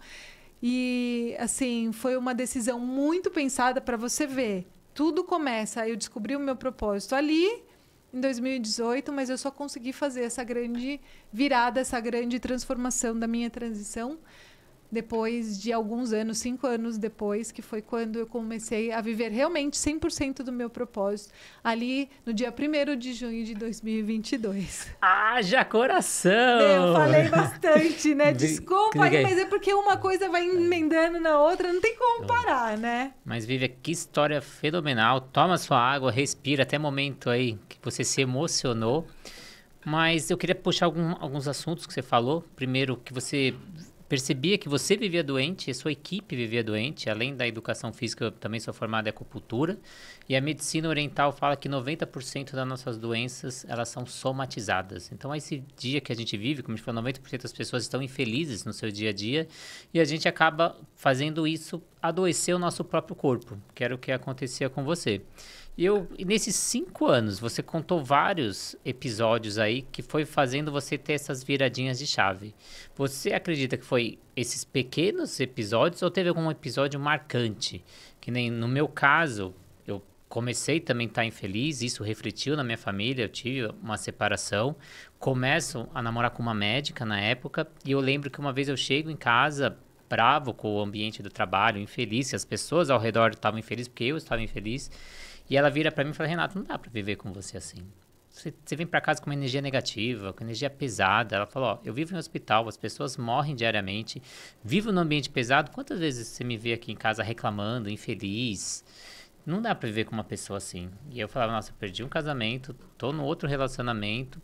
E, assim, foi uma decisão muito pensada para você ver. Tudo começa. Eu descobri o meu propósito ali, em 2018, mas eu só consegui fazer essa grande virada, essa grande transformação da minha transição depois de alguns anos, 5 anos depois, que foi quando eu comecei a viver realmente 100% do meu propósito, ali no dia 1º de junho de 2022. Haja coração! Eu falei bastante, né? Desculpa aí, mas é porque uma coisa vai emendando na outra, não tem como parar, né? Mas, Vivian, que história fenomenal. Toma sua água, respira, até momento aí que você se emocionou. Mas eu queria puxar alguns assuntos que você falou. Primeiro, que você percebia que você vivia doente, a sua equipe vivia doente, além da educação física, eu também sou formado em acupuntura, e a medicina oriental fala que 90% das nossas doenças, elas são somatizadas. Então, esse dia que a gente vive, como a gente falou, 90% das pessoas estão infelizes no seu dia a dia, e a gente acaba fazendo isso adoecer o nosso próprio corpo, que era o que acontecia com você. E nesses 5 anos, você contou vários episódios aí que foi fazendo você ter essas viradinhas de chave. Você acredita que foi esses pequenos episódios ou teve algum episódio marcante? Que nem no meu caso, eu comecei também a estar infeliz, isso refletiu na minha família, eu tive uma separação. Começo a namorar com uma médica na época e eu lembro que uma vez eu chego em casa bravo com o ambiente do trabalho, infeliz, as pessoas ao redor estavam infelizes porque eu estava infeliz. E ela vira pra mim e fala, Renato, não dá pra viver com você assim. Você vem pra casa com uma energia negativa, com energia pesada. Ela falou, ó, eu vivo em um hospital, as pessoas morrem diariamente, vivo num ambiente pesado. Quantas vezes você me vê aqui em casa reclamando, infeliz? Não dá pra viver com uma pessoa assim. E eu falava, nossa, eu perdi um casamento, tô no outro relacionamento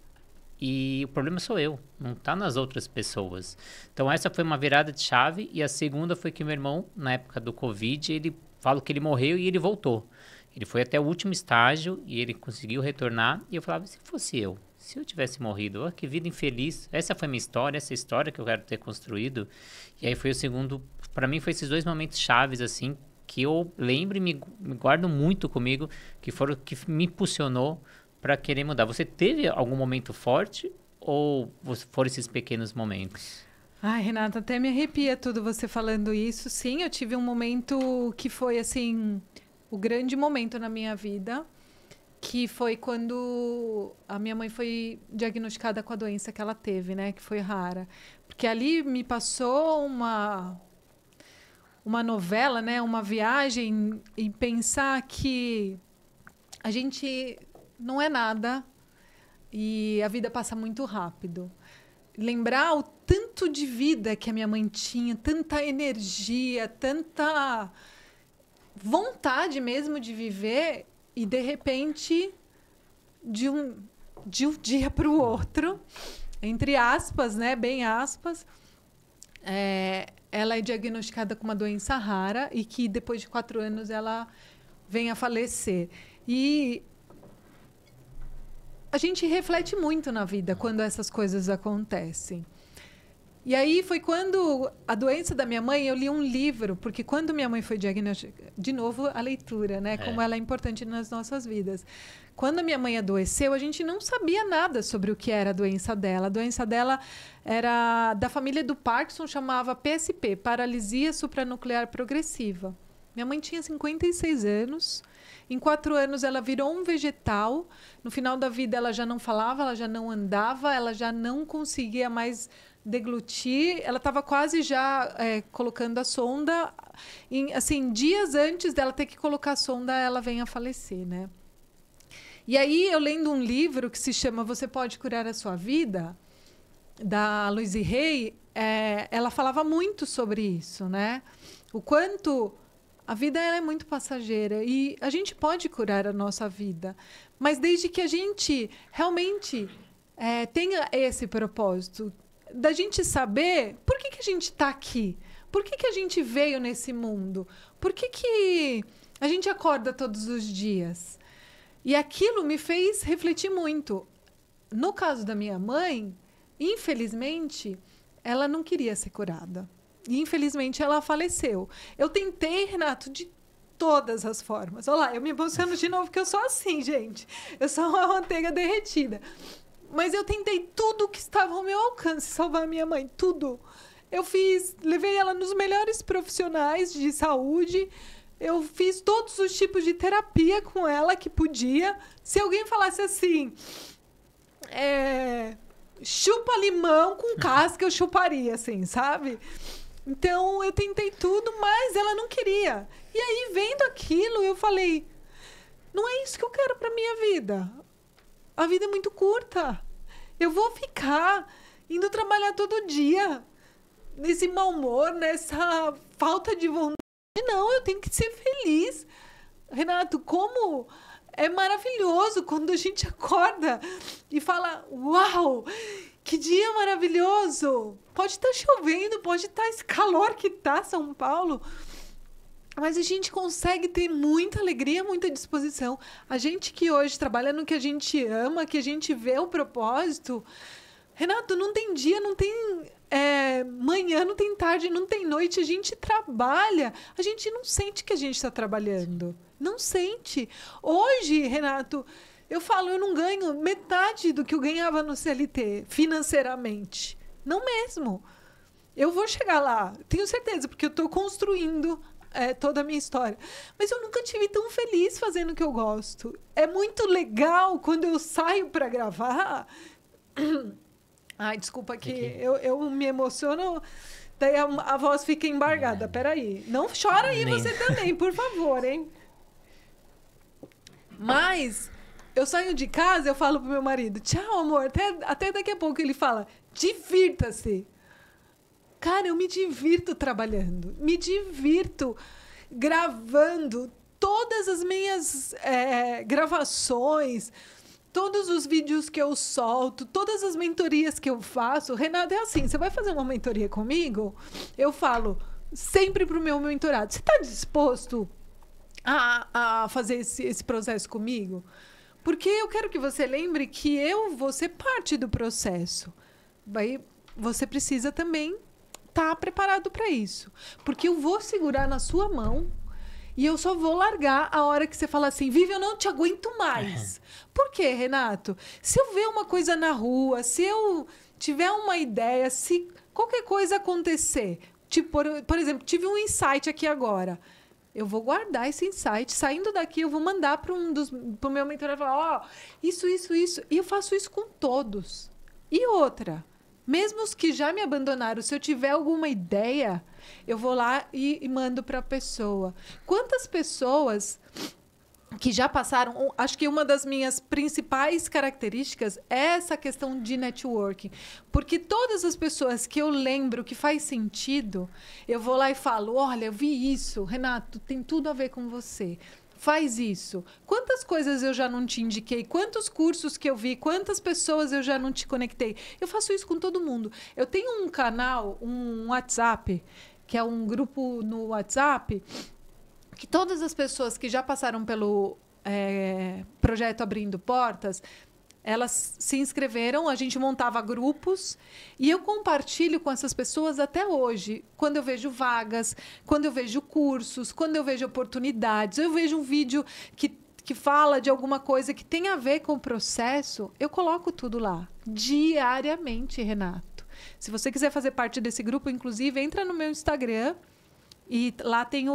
e o problema sou eu, não tá nas outras pessoas. Então essa foi uma virada de chave e a segunda foi que meu irmão, na época do Covid, ele falou que ele morreu e ele voltou. Ele foi até o último estágio e ele conseguiu retornar. E eu falava, se fosse eu, se eu tivesse morrido, oh, que vida infeliz. Essa foi a minha história, essa história que eu quero ter construído. E aí foi o segundo, para mim foi esses 2 momentos chaves, assim, que eu lembro e me guardo muito comigo, que foram o que me impulsionou para querer mudar. Você teve algum momento forte ou foram esses pequenos momentos? Ai, Renata, até me arrepia tudo você falando isso. Sim, eu tive um momento que foi, assim, o grande momento na minha vida, que foi quando a minha mãe foi diagnosticada com a doença que ela teve, né? Que foi rara. Porque ali me passou uma novela, né? Uma viagem e pensar que a gente não é nada e a vida passa muito rápido. Lembrar o tanto de vida que a minha mãe tinha, tanta energia, tanta vontade mesmo de viver e, de repente, de um dia para o outro, entre aspas, né, bem aspas, ela é diagnosticada com uma doença rara e que depois de 4 anos ela vem a falecer. E a gente reflete muito na vida quando essas coisas acontecem. E aí foi quando a doença da minha mãe, eu li um livro, porque quando minha mãe foi diagnosticada, de novo a leitura, né, como ela é importante nas nossas vidas. Quando a minha mãe adoeceu, a gente não sabia nada sobre o que era a doença dela. A doença dela era da família do Parkinson, chamava PSP, Paralisia Supranuclear Progressiva. Minha mãe tinha 56 anos. Em 4 anos, ela virou um vegetal. No final da vida, ela já não falava, ela já não andava, ela já não conseguia mais deglutir. Ela estava quase já colocando a sonda. Assim, dias antes dela ter que colocar a sonda, ela vem a falecer, né? E aí, eu lendo um livro que se chama Você Pode Curar a Sua Vida, da Louise Hay, ela falava muito sobre isso, né? O quanto a vida ela é muito passageira e a gente pode curar a nossa vida, mas desde que a gente realmente tenha esse propósito, da gente saber por que a gente está aqui, por que a gente veio nesse mundo, por que a gente acorda todos os dias. E aquilo me fez refletir muito. No caso da minha mãe, infelizmente, ela não queria ser curada. E, infelizmente, ela faleceu. Eu tentei, Renato, de todas as formas. Olha lá, eu me emociono de novo, porque eu sou assim, gente. Eu sou uma manteiga derretida. Mas eu tentei tudo que estava ao meu alcance salvar a minha mãe, tudo. Eu levei ela nos melhores profissionais de saúde. Eu fiz todos os tipos de terapia com ela que podia. Se alguém falasse assim, chupa limão com casca, eu chuparia, assim, sabe? Então, eu tentei tudo, mas ela não queria. E aí, vendo aquilo, eu falei, não é isso que eu quero para minha vida. A vida é muito curta. Eu vou ficar indo trabalhar todo dia, nesse mau humor, nessa falta de vontade. Não, eu tenho que ser feliz. Renato, como é maravilhoso quando a gente acorda e fala, uau, que dia maravilhoso. Pode estar chovendo, pode estar esse calor que está São Paulo, mas a gente consegue ter muita alegria, muita disposição. A gente que hoje trabalha no que a gente ama, que a gente vê o propósito. Renato, não tem dia, não tem manhã, não tem tarde, não tem noite. A gente trabalha, a gente não sente que a gente está trabalhando. Não sente. Hoje, Renato, eu falo, eu não ganho metade do que eu ganhava no CLT, financeiramente. Não mesmo. Eu vou chegar lá, tenho certeza, porque eu estou construindo toda a minha história. Mas eu nunca tive tão feliz fazendo o que eu gosto. É muito legal quando eu saio para gravar. Ai, desculpa que eu me emociono, daí a voz fica embargada. Peraí. Não chora aí você também, por favor, hein? Mas eu saio de casa, eu falo pro meu marido, tchau, amor, até daqui a pouco. Ele fala, divirta-se. Cara, eu me divirto trabalhando, me divirto gravando todas as minhas gravações, todos os vídeos que eu solto, todas as mentorias que eu faço. Renato, é assim, você vai fazer uma mentoria comigo? Eu falo sempre pro meu mentorado, você está disposto a fazer esse processo comigo? Porque eu quero que você lembre que eu vou ser parte do processo. Aí você precisa também estar preparado para isso. Porque eu vou segurar na sua mão E eu só vou largar a hora que você fala assim, Vivi, eu não te aguento mais. Por quê, Renato? Se eu ver uma coisa na rua, se eu tiver uma ideia, se qualquer coisa acontecer, tipo, por exemplo, tive um insight aqui agora. Eu vou guardar esse insight. Saindo daqui, eu vou mandar para o meu mentor e falar, isso. E eu faço isso com todos. E outra, mesmo os que já me abandonaram, se eu tiver alguma ideia, eu vou lá e mando para a pessoa. Quantas pessoas que já passaram... Acho que uma das minhas principais características é essa questão de networking. Porque todas as pessoas que eu lembro que faz sentido, eu vou lá e falo, olha, eu vi isso, Renato, tem tudo a ver com você. Faz isso. Quantas coisas eu já não te indiquei? Quantos cursos que eu vi? Quantas pessoas eu já não te conectei? Eu faço isso com todo mundo. Eu tenho um canal, um WhatsApp, que é um grupo no WhatsApp, que todas as pessoas que já passaram pelo projeto Abrindo Portas, elas se inscreveram, a gente montava grupos e eu compartilho com essas pessoas até hoje. Quando eu vejo vagas, quando eu vejo cursos, quando eu vejo oportunidades, eu vejo um vídeo que fala de alguma coisa que tem a ver com o processo, eu coloco tudo lá, diariamente, Renato. Se você quiser fazer parte desse grupo, inclusive, entra no meu Instagram. E lá tem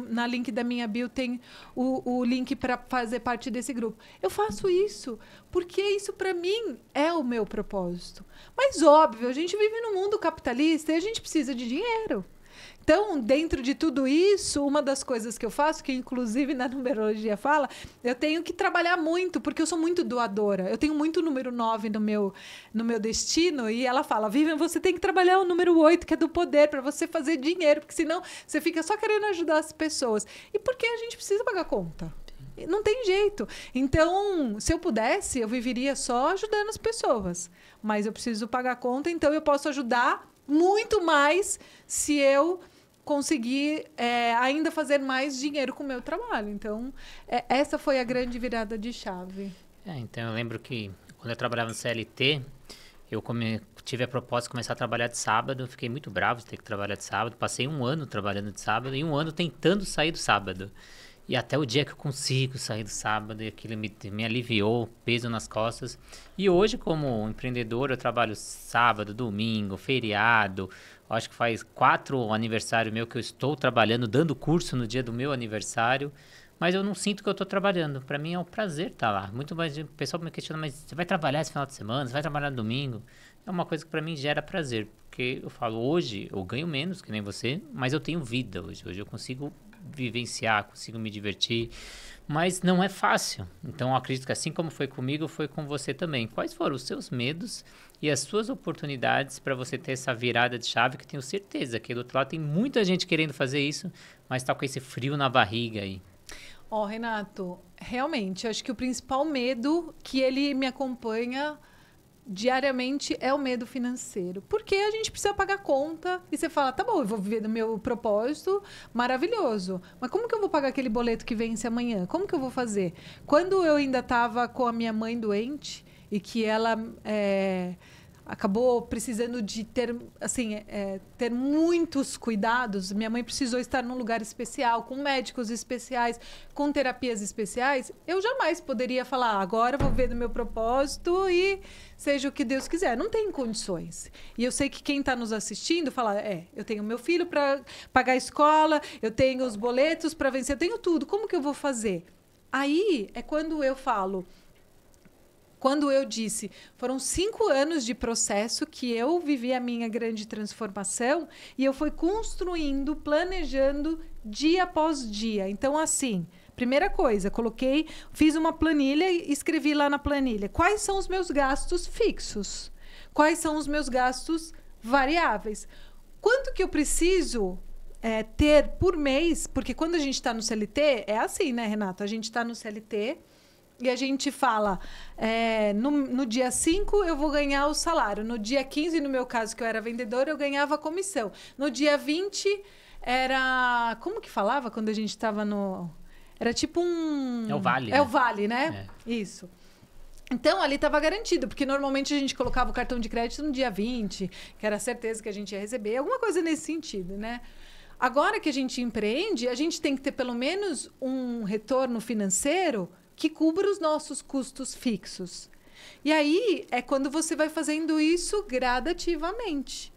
na link da minha bio tem o link para fazer parte desse grupo. Eu faço isso porque isso, para mim, é o meu propósito. Mas, óbvio, a gente vive num mundo capitalista e a gente precisa de dinheiro. Então, dentro de tudo isso, uma das coisas que eu faço, que inclusive na numerologia fala, eu tenho que trabalhar muito, porque eu sou muito doadora. Eu tenho muito número 9 no meu destino, e ela fala, Vivian, você tem que trabalhar o número 8, que é do poder, para você fazer dinheiro, porque senão você fica só querendo ajudar as pessoas. E porque a gente precisa pagar conta. Não tem jeito. Então, se eu pudesse, eu viveria só ajudando as pessoas. Mas eu preciso pagar conta, então eu posso ajudar muito mais se eu conseguir ainda fazer mais dinheiro com o meu trabalho. Então, essa foi a grande virada de chave. Então, eu lembro que quando eu trabalhava no CLT, eu tive a proposta de começar a trabalhar de sábado. Fiquei muito bravo de ter que trabalhar de sábado. Passei 1 ano trabalhando de sábado e 1 ano tentando sair do sábado. E até o dia que eu consigo sair do sábado, e aquilo me aliviou, peso nas costas. E hoje, como empreendedor, eu trabalho sábado, domingo, feriado. Acho que faz 4 aniversários meu que eu estou trabalhando, dando curso no dia do meu aniversário. Mas eu não sinto que eu estou trabalhando. Para mim é um prazer estar lá. Muito mais, o pessoal me questiona, mas você vai trabalhar esse final de semana? Você vai trabalhar no domingo? É uma coisa que para mim gera prazer. Porque eu falo, hoje eu ganho menos que nem você, mas eu tenho vida hoje. Hoje eu consigo vivenciar, consigo me divertir, mas não é fácil. Então, eu acredito que assim como foi comigo, foi com você também. Quais foram os seus medos e as suas oportunidades para você ter essa virada de chave, que tenho certeza que do outro lado tem muita gente querendo fazer isso, mas está com esse frio na barriga aí. Renato, realmente, eu acho que o principal medo que ele me acompanha diariamente é o medo financeiro. Porque a gente precisa pagar conta e você fala, tá bom, eu vou viver do meu propósito, maravilhoso. Mas como que eu vou pagar aquele boleto que vence amanhã? Como que eu vou fazer? Quando eu ainda estava com a minha mãe doente e que ela acabou precisando de ter, assim, ter muitos cuidados, minha mãe precisou estar num lugar especial, com médicos especiais, com terapias especiais, eu jamais poderia falar, agora eu vou ver do meu propósito e seja o que Deus quiser. Não tem condições. E eu sei que quem está nos assistindo fala, eu tenho meu filho para pagar a escola, eu tenho os boletos para vencer, eu tenho tudo, como que eu vou fazer? Aí é quando eu falo, quando eu disse, foram 5 anos de processo que eu vivi a minha grande transformação e eu fui construindo, planejando dia após dia. Então, assim, primeira coisa, fiz uma planilha e escrevi lá na planilha quais são os meus gastos fixos, quais são os meus gastos variáveis, quanto que eu preciso ter por mês, porque quando a gente está no CLT, é assim, né, Renato? A gente está no CLT... E a gente fala, no dia 5 eu vou ganhar o salário. No dia 15, no meu caso, que eu era vendedora, eu ganhava a comissão. No dia 20, era... Como que falava quando a gente estava no... Era tipo um... É o vale, né? É o vale, né? Isso. Então, ali estava garantido, porque normalmente a gente colocava o cartão de crédito no dia 20, que era a certeza que a gente ia receber. Alguma coisa nesse sentido, né? Agora que a gente empreende, a gente tem que ter pelo menos um retorno financeiro que cubra os nossos custos fixos. E aí é quando você vai fazendo isso gradativamente.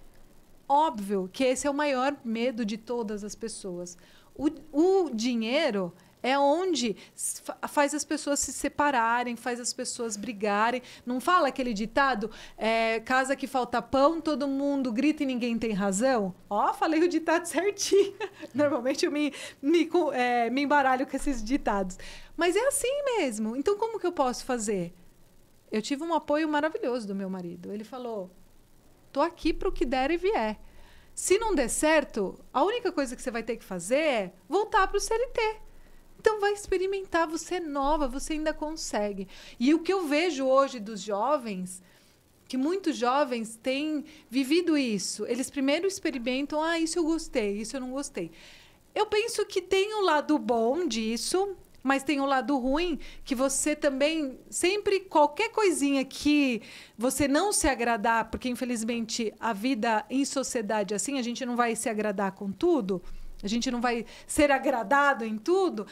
Óbvio que esse é o maior medo de todas as pessoas. O dinheiro é onde faz as pessoas se separarem, faz as pessoas brigarem. Não fala aquele ditado, casa que falta pão, todo mundo grita e ninguém tem razão? Ó, falei o ditado certinho. Normalmente eu me embaralho com esses ditados. Mas é assim mesmo. Então, como que eu posso fazer? Eu tive um apoio maravilhoso do meu marido. Ele falou, tô aqui para o que der e vier. Se não der certo, a única coisa que você vai ter que fazer é voltar para o CLT. Então, vai experimentar, você é nova, você ainda consegue. E o que eu vejo hoje dos jovens, que muitos jovens têm vivido isso. Eles primeiro experimentam, isso eu gostei, isso eu não gostei. Eu penso que tem um lado bom disso, mas tem um lado ruim, que você também, sempre, qualquer coisinha que você não se agradar, porque infelizmente a vida em sociedade é assim, a gente não vai se agradar com tudo, a gente não vai ser agradado em tudo,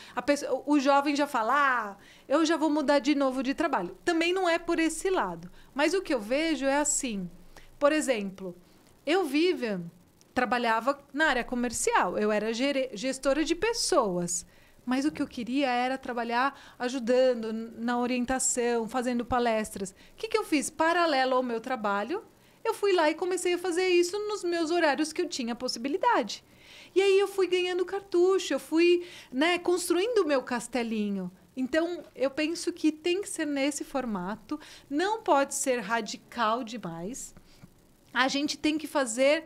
o jovem já fala, eu já vou mudar de novo de trabalho. Também não é por esse lado. Mas o que eu vejo é assim, por exemplo, Vivian, trabalhava na área comercial, eu era gestora de pessoas. Mas o que eu queria era trabalhar ajudando na orientação, fazendo palestras. O que eu fiz? Paralelo ao meu trabalho, eu fui lá e comecei a fazer isso nos meus horários que eu tinha possibilidade. E aí eu fui ganhando cartucho, eu fui, construindo o meu castelinho. Então, eu penso que tem que ser nesse formato, não pode ser radical demais. A gente tem que fazer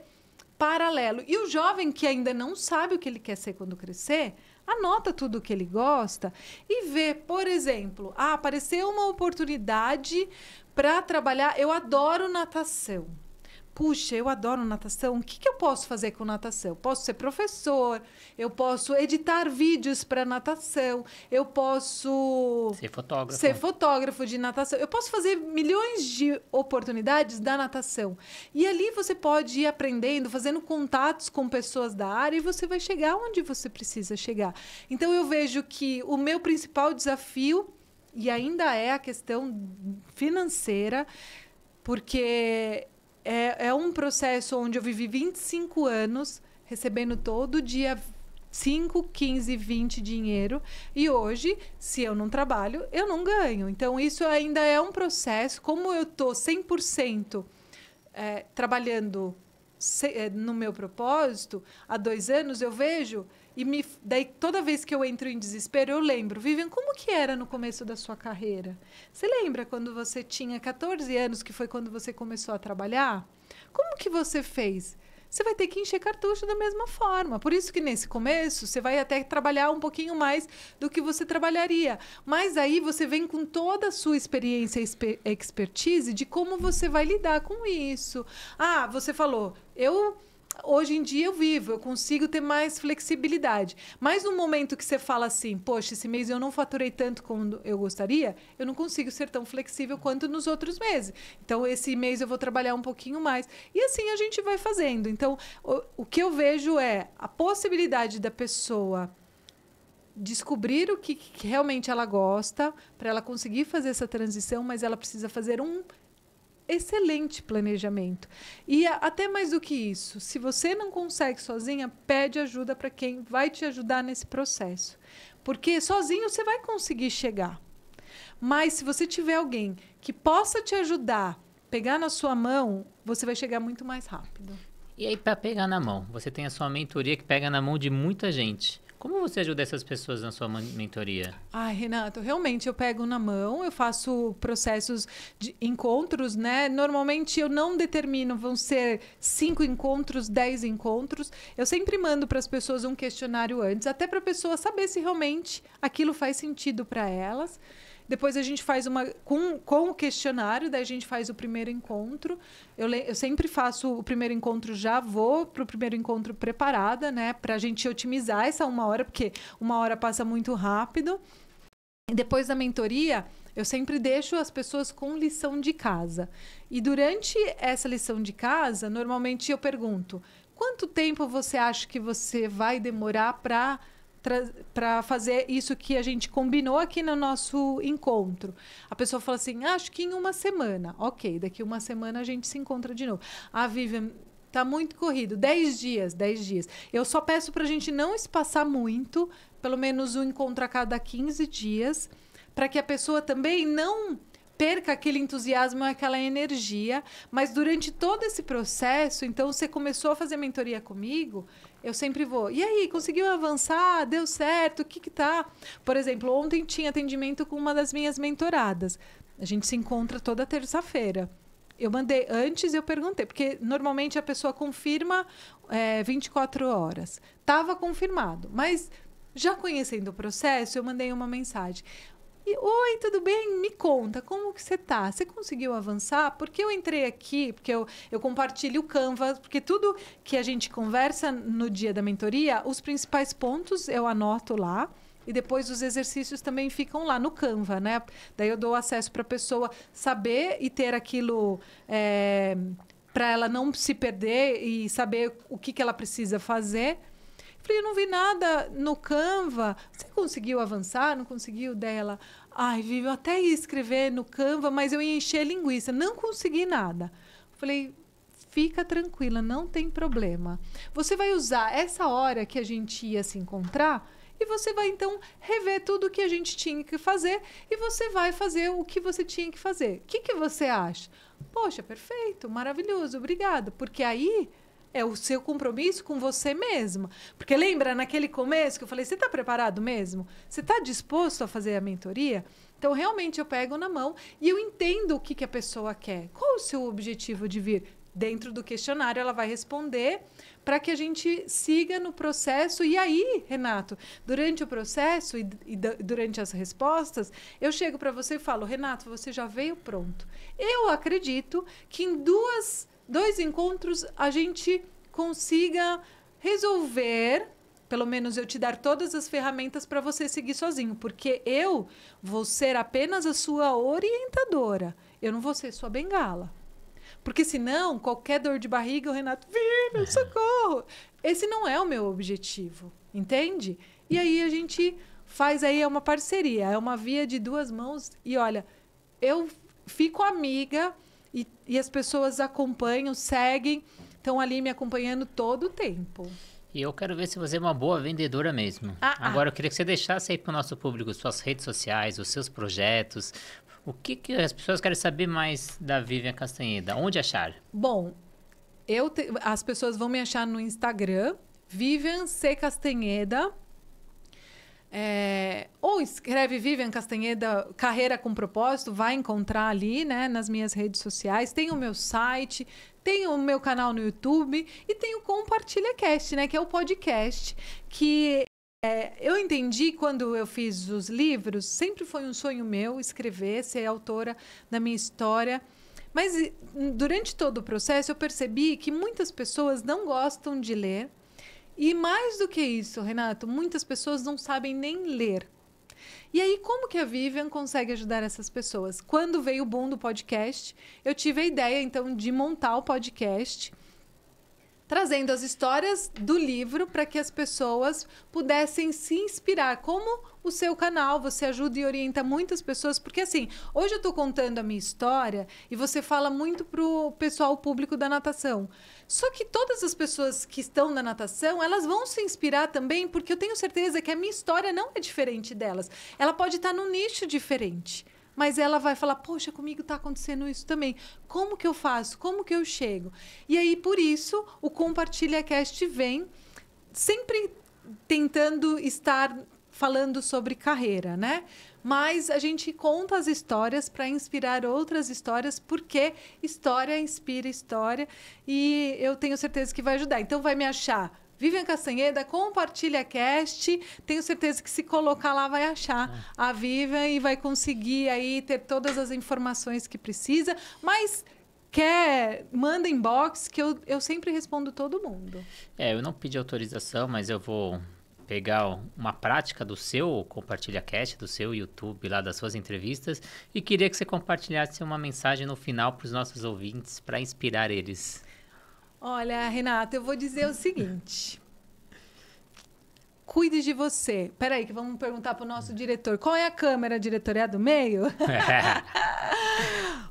paralelo. E o jovem que ainda não sabe o que ele quer ser quando crescer, anota tudo o que ele gosta e vê, por exemplo, apareceu uma oportunidade para trabalhar. Eu adoro natação. Puxa, eu adoro natação. O que eu posso fazer com natação? Posso ser professor, eu posso editar vídeos para natação, eu posso ser fotógrafo de natação. Eu posso fazer milhões de oportunidades da natação. E ali você pode ir aprendendo, fazendo contatos com pessoas da área e você vai chegar onde você precisa chegar. Então, eu vejo que o meu principal desafio, e ainda é a questão financeira, porque é um processo onde eu vivi 25 anos recebendo todo dia 5, 15, 20 dinheiro. E hoje, se eu não trabalho, eu não ganho. Então, isso ainda é um processo. Como eu estou 100% trabalhando no meu propósito, há 2 anos, eu vejo... daí, toda vez que eu entro em desespero, eu lembro, Vivian, como que era no começo da sua carreira? Você lembra quando você tinha 14 anos, que foi quando você começou a trabalhar? Como que você fez? Você vai ter que encher cartucho da mesma forma. Por isso que, nesse começo, você vai até trabalhar um pouquinho mais do que você trabalharia. Mas aí você vem com toda a sua experiência e expertise de como você vai lidar com isso. Você falou, hoje em dia eu consigo ter mais flexibilidade. Mas no momento que você fala assim, poxa, esse mês eu não faturei tanto como eu gostaria, eu não consigo ser tão flexível quanto nos outros meses. Então, esse mês eu vou trabalhar um pouquinho mais. E assim a gente vai fazendo. Então, o que eu vejo é a possibilidade da pessoa descobrir o que realmente ela gosta, para ela conseguir fazer essa transição, mas ela precisa fazer um excelente planejamento. E até mais do que isso, se você não consegue sozinha, pede ajuda para quem vai te ajudar nesse processo. Porque sozinho você vai conseguir chegar. Mas se você tiver alguém que possa te ajudar, pegar na sua mão, você vai chegar muito mais rápido. E aí, para pegar na mão, você tem a sua mentoria que pega na mão de muita gente. Como você ajuda essas pessoas na sua mentoria? Renato, realmente eu pego na mão, eu faço processos de encontros, né? Normalmente eu não determino, vão ser 5 encontros, 10 encontros. Eu sempre mando para as pessoas um questionário antes, até para a pessoa saber se realmente aquilo faz sentido para elas. Depois a gente faz com o questionário, daí a gente faz o primeiro encontro. Eu sempre faço o primeiro encontro, já vou para o primeiro encontro preparada, né? Para a gente otimizar essa 1 hora, porque 1 hora passa muito rápido. E depois da mentoria, eu sempre deixo as pessoas com lição de casa. E durante essa lição de casa, normalmente eu pergunto, quanto tempo você acha que você vai demorar para fazer isso que a gente combinou aqui no nosso encontro? A pessoa fala assim, acho que em uma semana. Ok, daqui uma semana a gente se encontra de novo. Ah, Vivian, tá muito corrido. 10 dias, 10 dias. Eu só peço para a gente não espaçar muito, pelo menos um encontro a cada 15 dias, para que a pessoa também não perca aquele entusiasmo, aquela energia. Mas durante todo esse processo, então você começou a fazer mentoria comigo, eu sempre vou. E aí, conseguiu avançar? Deu certo? O que que tá? Por exemplo, ontem tinha atendimento com uma das minhas mentoradas. A gente se encontra toda terça-feira. Eu mandei antes, eu perguntei, porque normalmente a pessoa confirma 24 horas. Estava confirmado, mas já conhecendo o processo, eu mandei uma mensagem. Oi, tudo bem? Me conta, como que você tá? Você conseguiu avançar? Porque eu entrei aqui, porque eu compartilho o Canva, porque tudo que a gente conversa no dia da mentoria, os principais pontos eu anoto lá. E depois os exercícios também ficam lá no Canva, né? Daí eu dou acesso para a pessoa saber e ter aquilo para ela não se perder e saber o que, que ela precisa fazer. Falei, eu não vi nada no Canva. Você conseguiu avançar? Não conseguiu? Dela. Ai, Vivi, eu até ia escrever no Canva, mas eu ia encher linguiça. Não consegui nada. Falei, fica tranquila, não tem problema. Você vai usar essa hora que a gente ia se encontrar e você vai, então, rever tudo o que a gente tinha que fazer e você vai fazer o que você tinha que fazer. O que, que você acha? Poxa, perfeito, maravilhoso, obrigada. Porque aí é o seu compromisso com você mesma. Porque lembra naquele começo que eu falei, você está preparado mesmo? Você está disposto a fazer a mentoria? Então, realmente, eu pego na mão e eu entendo o que, que a pessoa quer. Qual o seu objetivo de vir? Dentro do questionário, ela vai responder para que a gente siga no processo. E aí, Renato, durante o processo e durante as respostas, eu chego para você e falo, Renato, você já veio pronto. Eu acredito que em dois encontros a gente consiga resolver, pelo menos eu te dar todas as ferramentas para você seguir sozinho, porque eu vou ser apenas a sua orientadora, eu não vou ser sua bengala. Porque senão, qualquer dor de barriga, o Renato, Vivian, socorro! Esse não é o meu objetivo, entende? E aí a gente faz aí uma parceria, é uma via de duas mãos. E olha, eu fico amiga e as pessoas acompanham, seguem, estão ali me acompanhando todo o tempo. E eu quero ver se você é uma boa vendedora mesmo. Agora, eu queria que você deixasse aí para o nosso público suas redes sociais, os seus projetos. O que as pessoas querem saber mais da Vivian Castanheda? Onde achar? Bom, as pessoas vão me achar no Instagram, Vivian C. Castanheda. Ou escreve Vivian Castanheda, Carreira com Propósito, vai encontrar ali, né, nas minhas redes sociais. Tem o meu site, tem o meu canal no YouTube e tem o Compartilha Cast, né, que é o podcast que eu entendi quando eu fiz os livros, sempre foi um sonho meu escrever, ser autora da minha história. Mas durante todo o processo eu percebi que muitas pessoas não gostam de ler. E mais do que isso, Renato, muitas pessoas não sabem nem ler. E aí, como que a Vivian consegue ajudar essas pessoas? Quando veio o boom do podcast, eu tive a ideia, então, de montar o podcast, trazendo as histórias do livro para que as pessoas pudessem se inspirar. Como o seu canal, você ajuda e orienta muitas pessoas. Porque, assim, hoje eu estou contando a minha história e você fala muito para o pessoal público da natação. Só que todas as pessoas que estão na natação, elas vão se inspirar também, porque eu tenho certeza que a minha história não é diferente delas. Ela pode estar num nicho diferente. Mas ela vai falar, poxa, comigo está acontecendo isso também. Como que eu faço? Como que eu chego? E aí, por isso, o Compartilha Cast vem sempre tentando estar falando sobre carreira, né? Mas a gente conta as histórias para inspirar outras histórias, porque história inspira história. E eu tenho certeza que vai ajudar. Então, vai me achar Vivian Castanheda, Compartilha Cast. Tenho certeza que se colocar lá vai achar a Vivian e vai conseguir aí ter todas as informações que precisa. Mas manda inbox que eu sempre respondo todo mundo. Eu não pedi autorização, mas eu vou pegar uma prática do seu Compartilha Cast, do seu YouTube, lá das suas entrevistas, e queria que você compartilhasse uma mensagem no final para os nossos ouvintes, para inspirar eles. Olha, Renata, eu vou dizer o seguinte. Cuide de você. Peraí, que vamos perguntar para o nosso diretor. Qual é a câmera, diretor? É a do meio?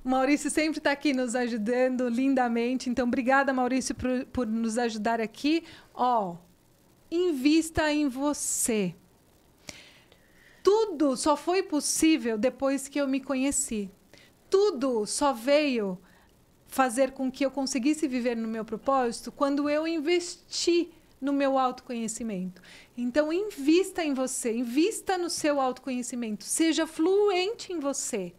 O Maurício sempre está aqui nos ajudando lindamente. Então, obrigada, Maurício, por nos ajudar aqui. Ó, invista em você. Tudo só foi possível depois que eu me conheci. Tudo só veio fazer com que eu conseguisse viver no meu propósito quando eu investi no meu autoconhecimento. Então, invista em você, invista no seu autoconhecimento, seja fluente em você.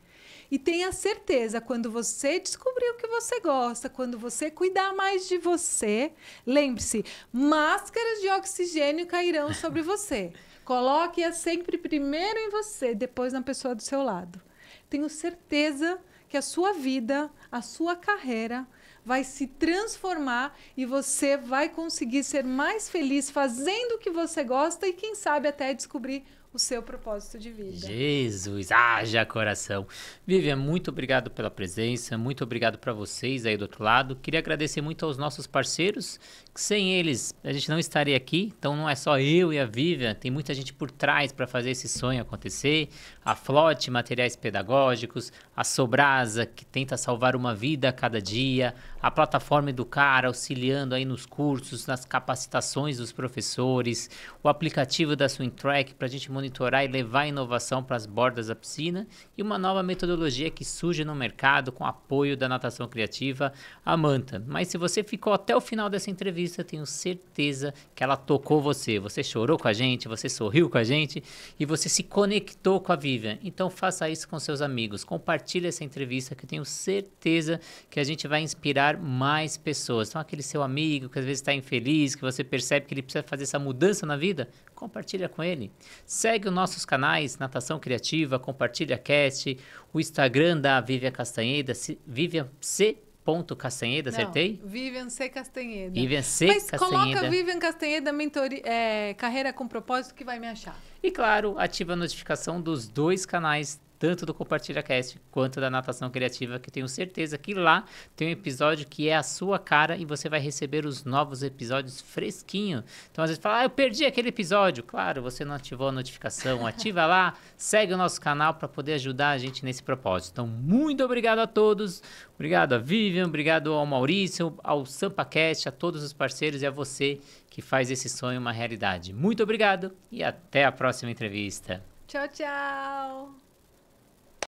E tenha certeza, quando você descobrir o que você gosta, quando você cuidar mais de você, lembre-se, máscaras de oxigênio cairão sobre você. Coloque-a sempre primeiro em você, depois na pessoa do seu lado. Tenho certeza que a sua vida, a sua carreira vai se transformar e você vai conseguir ser mais feliz fazendo o que você gosta e, quem sabe, até descobrir o seu propósito de vida. Jesus, haja coração. Vivian, muito obrigado pela presença, muito obrigado para vocês aí do outro lado. Queria agradecer muito aos nossos parceiros, que sem eles a gente não estaria aqui. Então não é só eu e a Vivian, tem muita gente por trás para fazer esse sonho acontecer. A Flote, materiais pedagógicos, a Sobrasa, que tenta salvar uma vida a cada dia, a plataforma Educar, auxiliando aí nos cursos, nas capacitações dos professores, o aplicativo da Swintrack para a gente monitorar e levar a inovação para as bordas da piscina e uma nova metodologia que surge no mercado com apoio da natação criativa, a Manta. Mas se você ficou até o final dessa entrevista, tenho certeza que ela tocou você. Você chorou com a gente, você sorriu com a gente e você se conectou com a Vivian. Então faça isso com seus amigos, compartilhe essa entrevista que eu tenho certeza que a gente vai inspirar mais pessoas. Então aquele seu amigo que às vezes está infeliz, que você percebe que ele precisa fazer essa mudança na vida, compartilha com ele. Segue os nossos canais, Natação Criativa, Compartilha Cast, o Instagram da Vivian Castanheda, Vivian C. Castanheda, acertei? Vivian C. Castanheda. Vivian C. Mas Castanheda. coloca Vivian Castanheda, Carreira com Propósito, que vai me achar. E claro, ativa a notificação dos dois canais, tanto do Compartilha Cast quanto da Natação Criativa, que tenho certeza que lá tem um episódio que é a sua cara e você vai receber os novos episódios fresquinho. Então, às vezes fala, eu perdi aquele episódio. Claro, você não ativou a notificação. Ativa lá, segue o nosso canal para poder ajudar a gente nesse propósito. Então, muito obrigado a todos. Obrigado a Vivian, obrigado ao Maurício, ao SampaCast, a todos os parceiros e a você que faz esse sonho uma realidade. Muito obrigado e até a próxima entrevista. Tchau, tchau!